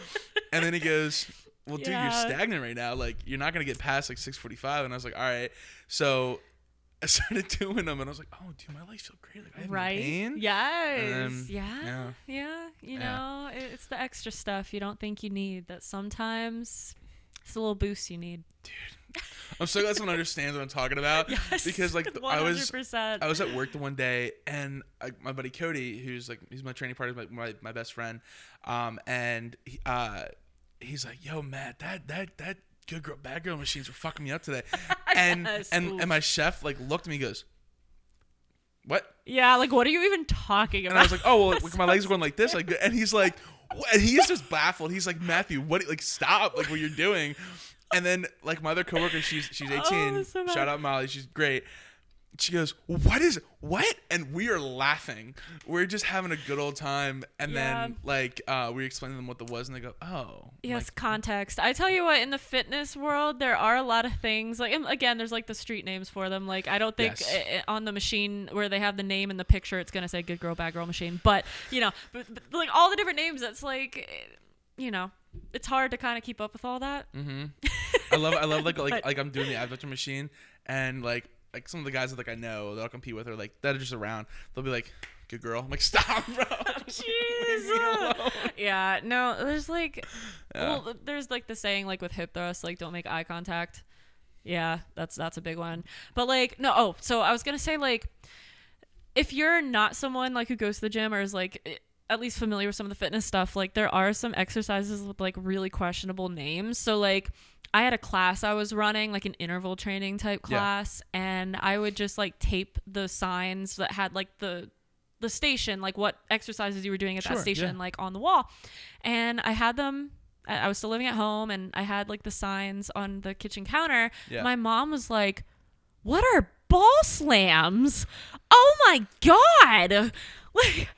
And then he goes, well, dude, you're stagnant right now. Like, you're not gonna get past like 6:45. And I was like, all right. So I started doing them, and I was like, "Oh, dude, my legs feel great. Like I have no pain."
Yes.
Yeah.
You know, it's the extra stuff you don't think you need. That sometimes it's a little boost you need.
Dude, I'm so glad someone understands what I'm talking about.
Yes,
because like
100%.
I was at work the one day, and my buddy Cody, who's like he's my training partner, my best friend, and he's like, "Yo, Matt, that." Good girl, bad girl machines were fucking me up today, and and my chef like looked at me and goes, "What?"
Yeah, like what are you even talking about?
And I was like, "Oh, well, like, my legs are going like this," like, and he's like, what? And he's just baffled. He's like, "Matthew, what? Like, stop! Like, what you're doing?" And then like my other coworker, she's 18.
So
Shout out Molly, she's great. She goes, what is it? What? And we are laughing. We're just having a good old time. And then like we explain to them what that was, and they go, "Oh."
Yes,
like,
context. I tell you what, in the fitness world, there are a lot of things like, and again, there's like the street names for them. Like I don't think on the machine where they have the name in the picture, it's gonna say good girl, bad girl machine. But you know, but like all the different names, it's like, you know, it's hard to kind of keep up with all that.
Mm-hmm. I love like I'm doing the abductor machine, and like some of the guys that like I know that I'll compete with are like that are just around. They'll be like, "Good girl." I'm like, "Stop, bro."
Jeez. Yeah. No. There's like, well, there's like the saying like with hip thrusts, like don't make eye contact. Yeah, that's a big one. But like, no. Oh, so I was gonna say like, if you're not someone like who goes to the gym or is like at least familiar with some of the fitness stuff, like there are some exercises with like really questionable names. So like I had a class I was running, like an interval training type class, and I would just like tape the signs that had like the station, like what exercises you were doing at that station, like on the wall. And I had them, I was still living at home, and I had like the signs on the kitchen counter. My mom was like, "What are ball slams? Oh my God. Like,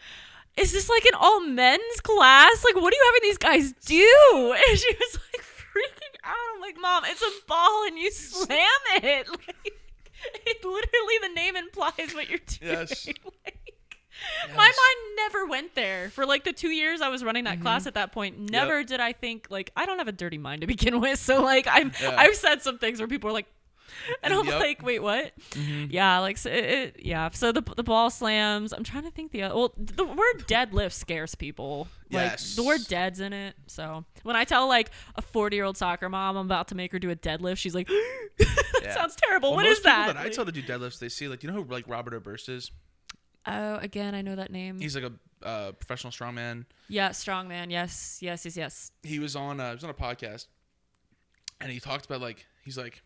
is this like an all men's class? Like, what are you having these guys do?" And she was like freaking out. I'm like, "Mom, it's a ball and you slam it." Like, it literally, the name implies what you're doing. Yes. My mind never went there for like the 2 years I was running that class at that point. Never did I think like, I don't have a dirty mind to begin with. So like I've said some things where people are like, and I'm like, wait, what? Yeah, like so So the ball slams. I'm trying to think the word deadlift scares people. Like the word dead's in it. So when I tell like a 40-year-old soccer mom I'm about to make her do a deadlift, she's like, "That sounds terrible. What is that?"
That I tell to do deadlifts, they see like, you know who like Robert Oberst is?
Oh, again, I know that name.
He's like a professional strongman.
Yeah, strongman. Yes.
He was on a podcast, and he talked about like, he's like,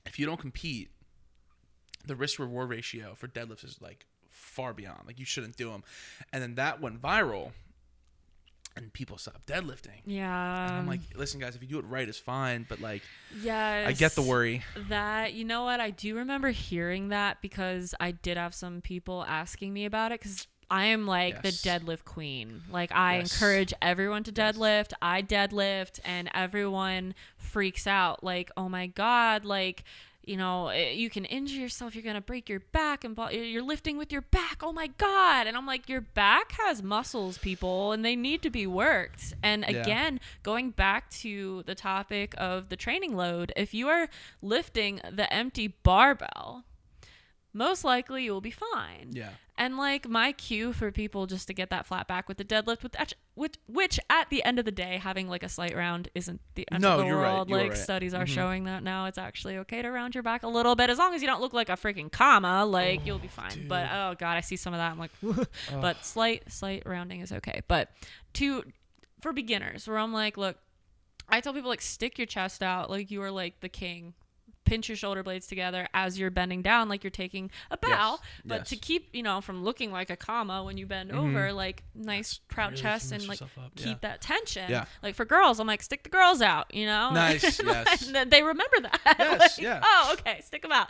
if you don't compete, the risk reward ratio for deadlifts is like far beyond. Like you shouldn't do them. And then that went viral, and people stopped deadlifting.
Yeah.
And I'm like, listen, guys, if you do it right, it's fine. But like,
yes,
I get the worry.
That, you know what? I do remember hearing that because I did have some people asking me about it because I am like the deadlift queen. Like I encourage everyone to deadlift. I deadlift, and everyone freaks out. Like, oh my God, like, you know, you can injure yourself. You're going to break your back, and you're lifting with your back. Oh my God. And I'm like, your back has muscles, people, and they need to be worked. And again, going back to the topic of the training load, if you are lifting the empty barbell, most likely you'll be fine. Yeah. And like my cue for people just to get that flat back with the deadlift, which at the end of the day, having like a slight round isn't the end of the world.
Right.
Like studies are showing that now it's actually okay to round your back a little bit, as long as you don't look like a freaking comma. Like you'll be fine. Dude. But oh God, I see some of that. I'm like, but slight rounding is okay. But for beginners, where I'm like, look, I tell people like stick your chest out like you are like the king. pinch your shoulder blades together as you're bending down, like you're taking a bow, but to keep, from looking like a comma when you bend over, like nice proud really chest and like keep that tension. Yeah. Like for girls, I'm like, stick the girls out,
Nice, yes.
And they remember that.
Yes, yeah.
Oh, okay, stick them out.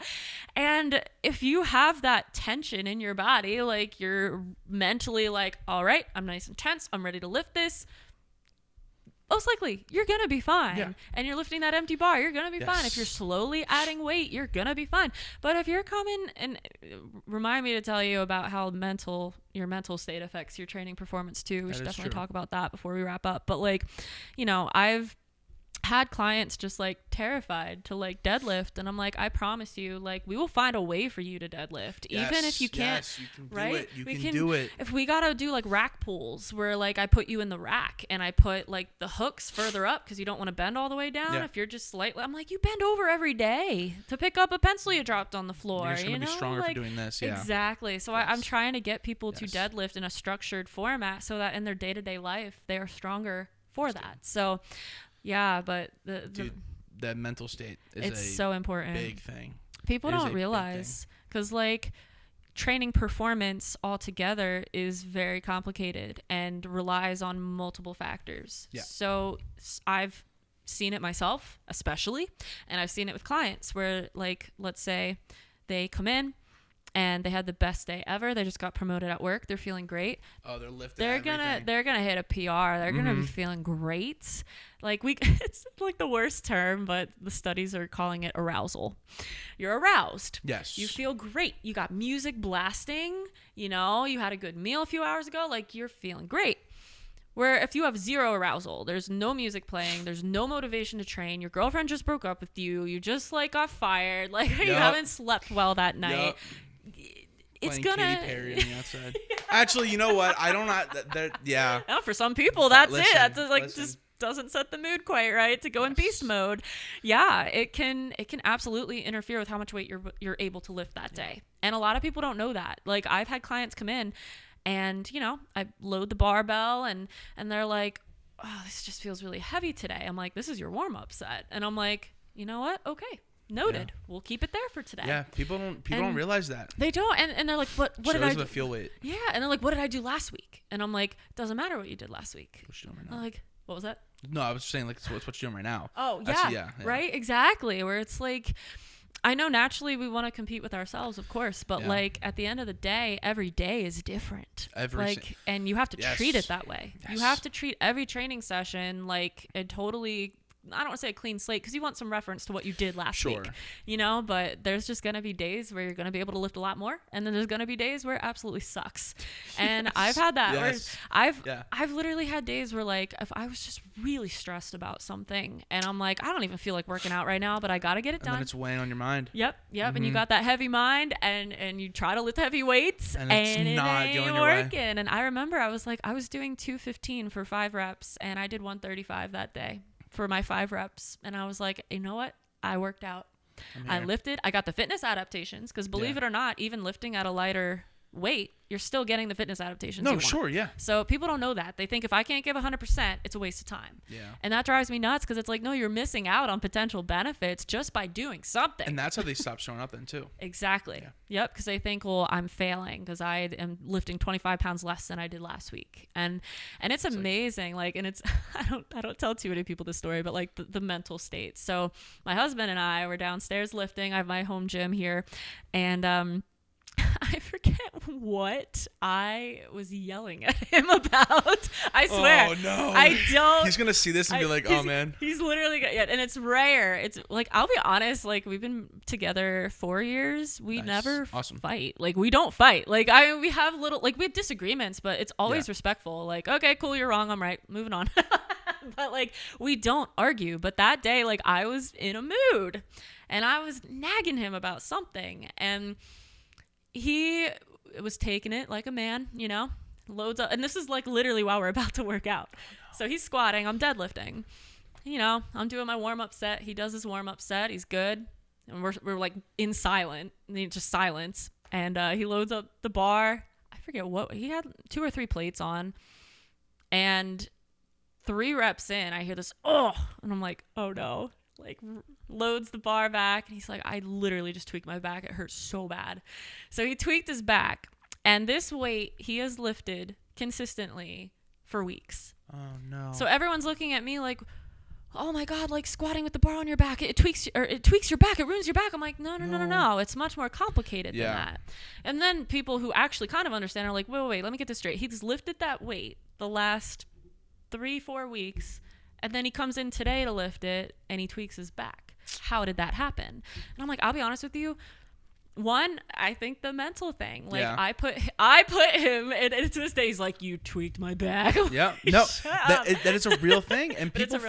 And if you have that tension in your body, like you're mentally like, all right, I'm nice and tense, I'm ready to lift this. Most likely, you're going to be fine. Yeah. And you're lifting that empty bar, you're going to be fine. If you're slowly adding weight, you're going to be fine. But if you're coming, and remind me to tell you about how your mental state affects your training performance too. We should definitely talk about that before we wrap up. But like, I've had clients just like terrified to like deadlift, and I'm like, I promise you, like we will find a way for you to deadlift, even if you can't.
You can do
right?
it. You can do it.
If we gotta do like rack pulls where like I put you in the rack and I put like the hooks further up because you don't want to bend all the way down. If you're just slightly, I'm like, you bend over every day to pick up a pencil you dropped on the floor.
You're just gonna be stronger for doing this. Yeah.
Exactly. So I'm trying to get people to deadlift in a structured format so that in their day-to-day life they are stronger for that. So. Yeah, but
that mental state is
so important.
Big thing.
People don't realize because like training performance altogether is very complicated and relies on multiple factors. Yeah. So I've seen it myself, especially, and I've seen it with clients where like, let's say they come in and they had the best day ever. They just got promoted at work. They're feeling great.
Oh, they're lifting.
They're gonna hit a PR. They're gonna be feeling great. Like it's like the worst term, but the studies are calling it arousal. You're aroused.
Yes.
You feel great. You got music blasting. You had a good meal a few hours ago. Like you're feeling great. Where if you have zero arousal, there's no music playing, there's no motivation to train, your girlfriend just broke up with you just like got fired, like you haven't slept well that night. It's
playing Katy Perry on the outside. Actually, you know what? I don't know. Yeah.
No, for some people, that's it. That's like just doesn't set the mood quite right to go in beast mode. Yeah, it can absolutely interfere with how much weight you're able to lift that day. And a lot of people don't know that. Like I've had clients come in and, I load the barbell and they're like, oh, this just feels really heavy today. I'm like, this is your warm-up set. And I'm like, you know what? Okay. Noted. Yeah. We'll keep it there for today.
Yeah, people don't realize that.
They don't, and they're like, what did I do?
The feel weight.
Yeah, and they're like, what did I do last week? And I'm like, doesn't matter what you did last week.
What you doing right now?
I'm like, what was that?
No, I was just saying like, it's what you're doing right now.
Oh yeah, right, exactly. Where it's like, I know naturally we want to compete with ourselves, of course, but like at the end of the day, every day is different. And you have to treat it that way. Yes. You have to treat every training session like a totally, I don't want to say a clean slate because you want some reference to what you did last week, but there's just going to be days where you're going to be able to lift a lot more. And then there's going to be days where it absolutely sucks. And I've had that. Yes. Where I've literally had days where like, if I was just really stressed about something and I'm like, I don't even feel like working out right now, but I got to get it done.
And then it's weighing on your mind.
Yep. Mm-hmm. And you got that heavy mind and you try to lift heavy weights and it not ain't working. And I remember I was doing 215 for 5 reps and I did 135 that day for my 5 reps. And I was like, you know what? I worked out. I lifted. I got the fitness adaptations because believe it or not, even lifting at a lighter weight, you're still getting the fitness adaptations.
No, sure, yeah.
So people don't know that. They think if I can't give 100%, it's a waste of time.
Yeah.
And that drives me nuts because it's like, no, you're missing out on potential benefits just by doing something.
And that's how they stop showing up then too.
Exactly. Yeah. Yep. Because they think, well, I'm failing because I am lifting 25 pounds less than I did last week. And it's amazing. And it's, I don't tell too many people this story, but like the mental state. So my husband and I were downstairs lifting. I have my home gym here and, I forget what I was yelling at him about. I swear.
Oh, no.
I don't.
He's going to see this and be like, oh, man.
He's literally, and it's rare. It's like, I'll be honest, like, we've been together 4 years. We never fight. Like, we don't fight. Like, we have we have disagreements, but it's always respectful. Like, okay, cool, you're wrong. I'm right. Moving on. But, like, we don't argue. But that day, like, I was in a mood. And I was nagging him about something. And he was taking it like a man, loads up. And this is like literally while we're about to work out. So he's squatting. I'm deadlifting. I'm doing my warm-up set. He does his warm-up set. He's good. And we're like in just silence. And he loads up the bar. I forget what. He had 2 or 3 plates on. And 3 reps in, I hear this, oh. And I'm like, oh no. like loads the bar back, and he's like, I literally just tweaked my back. It hurts so bad. So he tweaked his back, and this weight he has lifted consistently for weeks.
Oh no.
So everyone's looking at me like, oh my God, like squatting with the bar on your back, it tweaks your back, it ruins your back. I'm like, no. It's much more complicated than that. And then people who actually kind of understand are like, wait, let me get this straight. He's lifted that weight the last 3-4 weeks, and then he comes in today to lift it and he tweaks his back. How did that happen? And I'm like, I'll be honest with you. One, I think the mental thing. Like I put him, and to this day he's like, you tweaked my back.
Yeah, no, that is a real thing, and people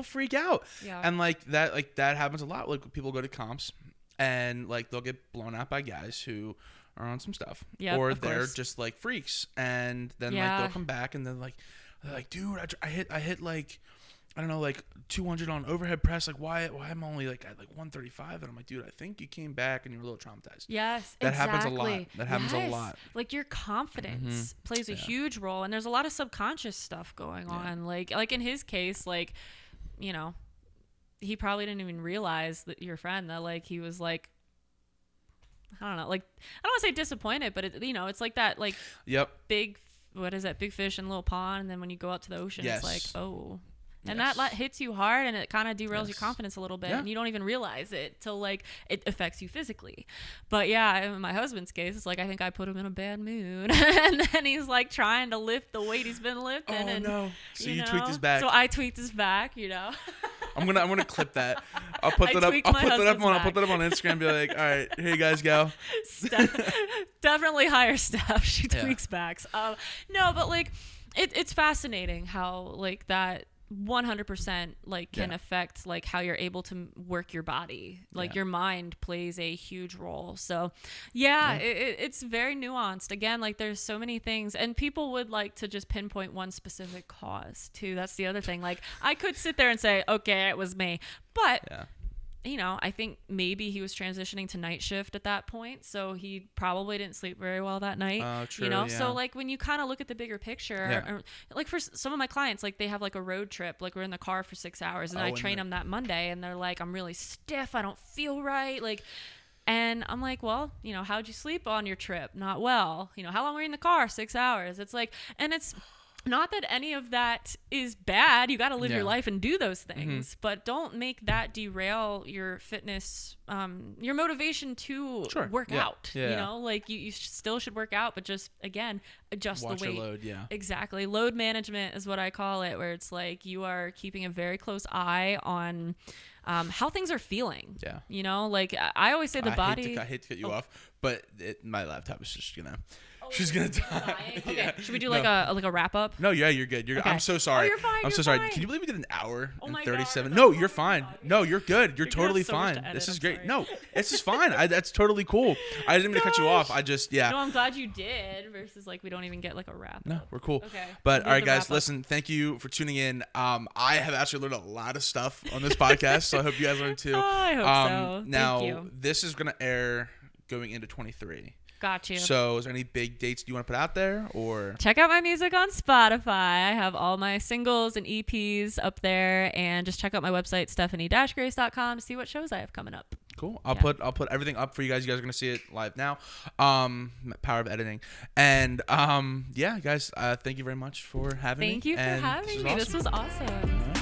freak out.
Yeah.
And like that happens a lot. Like people go to comps, and like they'll get blown out by guys who are on some stuff, or they're just like freaks, and then like they'll come back and then they're like, dude, I hit like, I don't know, like 200 on overhead press. Like, why I'm only like at like 135? And I'm like, dude, I think you came back and you were a little traumatized.
Yes,
that happens a lot. That happens a lot.
Like your confidence plays a huge role, and there's a lot of subconscious stuff going on. Like in his case, like, you know, he probably didn't even realize that your friend that like he was like, I don't know, like I don't want to say disappointed, but it, you know, it's like that like big, what is that, big fish in a little pond, and then when you go out to the ocean, it's like, oh. And that hits you hard, and it kind of derails your confidence a little bit, and you don't even realize it till like it affects you physically. But in my husband's case, it's like I think I put him in a bad mood, and then he's like trying to lift the weight he's been lifting.
Oh
and,
no! So you tweaked his back.
So I tweaked his back. You know.
I'm gonna clip that. I'll put that up. I'll put that up on Instagram. And be like, all right, here you guys go.
Definitely hire Steph. She tweaks backs. No, but like it's fascinating how like that 100% like can affect like how you're able to work your body. Like your mind plays a huge role. So it's very nuanced. Again, like there's so many things, and people would like to just pinpoint one specific cause too. That's the other thing. Like I could sit there and say, okay, it was me, but you know, I think maybe he was transitioning to night shift at that point, so he probably didn't sleep very well that night.
True,
you know, so like when you kind of look at the bigger picture, or, like for some of my clients, like they have like a road trip, like we're in the car for 6 hours, and I train them that Monday, and they're like, I'm really stiff, I don't feel right, like. And I'm like, well, you know, how'd you sleep on your trip? Not well. You know, how long were you in the car? 6 hours. It's like, and it's not that any of that is bad. You got to live your life and do those things, but don't make that derail your fitness, your motivation to work out. You know, like you still should work out, but just again, adjust
Watch
the weight.
Your load,
Exactly. Load management is what I call it, where it's like you are keeping a very close eye on how things are feeling. Yeah. You know, like I always say the body.
I hate to cut you off, but my laptop is just gonna. She's gonna die.
Okay. Should we do like a wrap up?
No, you're good. You're. Okay. I'm so sorry.
Oh, you're fine.
I'm so
fine.
sorry. Can you believe we did an hour and 37?
God,
no, you're fine. No, you're good. You're totally fine. This is great. No, this is fine. That's totally cool. I didn't mean to cut you off. I just No,
I'm glad you did. Versus like we don't even get like a wrap.
No, we're cool.
Okay.
But all right, guys, listen. Thank you for tuning in. I have actually learned a lot of stuff on this podcast, so I hope you guys learned too.
Oh, I hope so.
Now,
Thank you.
This is gonna air going into 23.
Got you.
So is there any big dates you want to put out there, or
check out my music on Spotify? I have all my singles and EPs up there, and just check out my website stephanie-grace.com to see what shows I have coming up.
Cool. I'll put everything up for you guys. You guys are gonna see it live now. Power of editing. And guys, thank you very much for having me.
Thank you for having me. Awesome. This was awesome.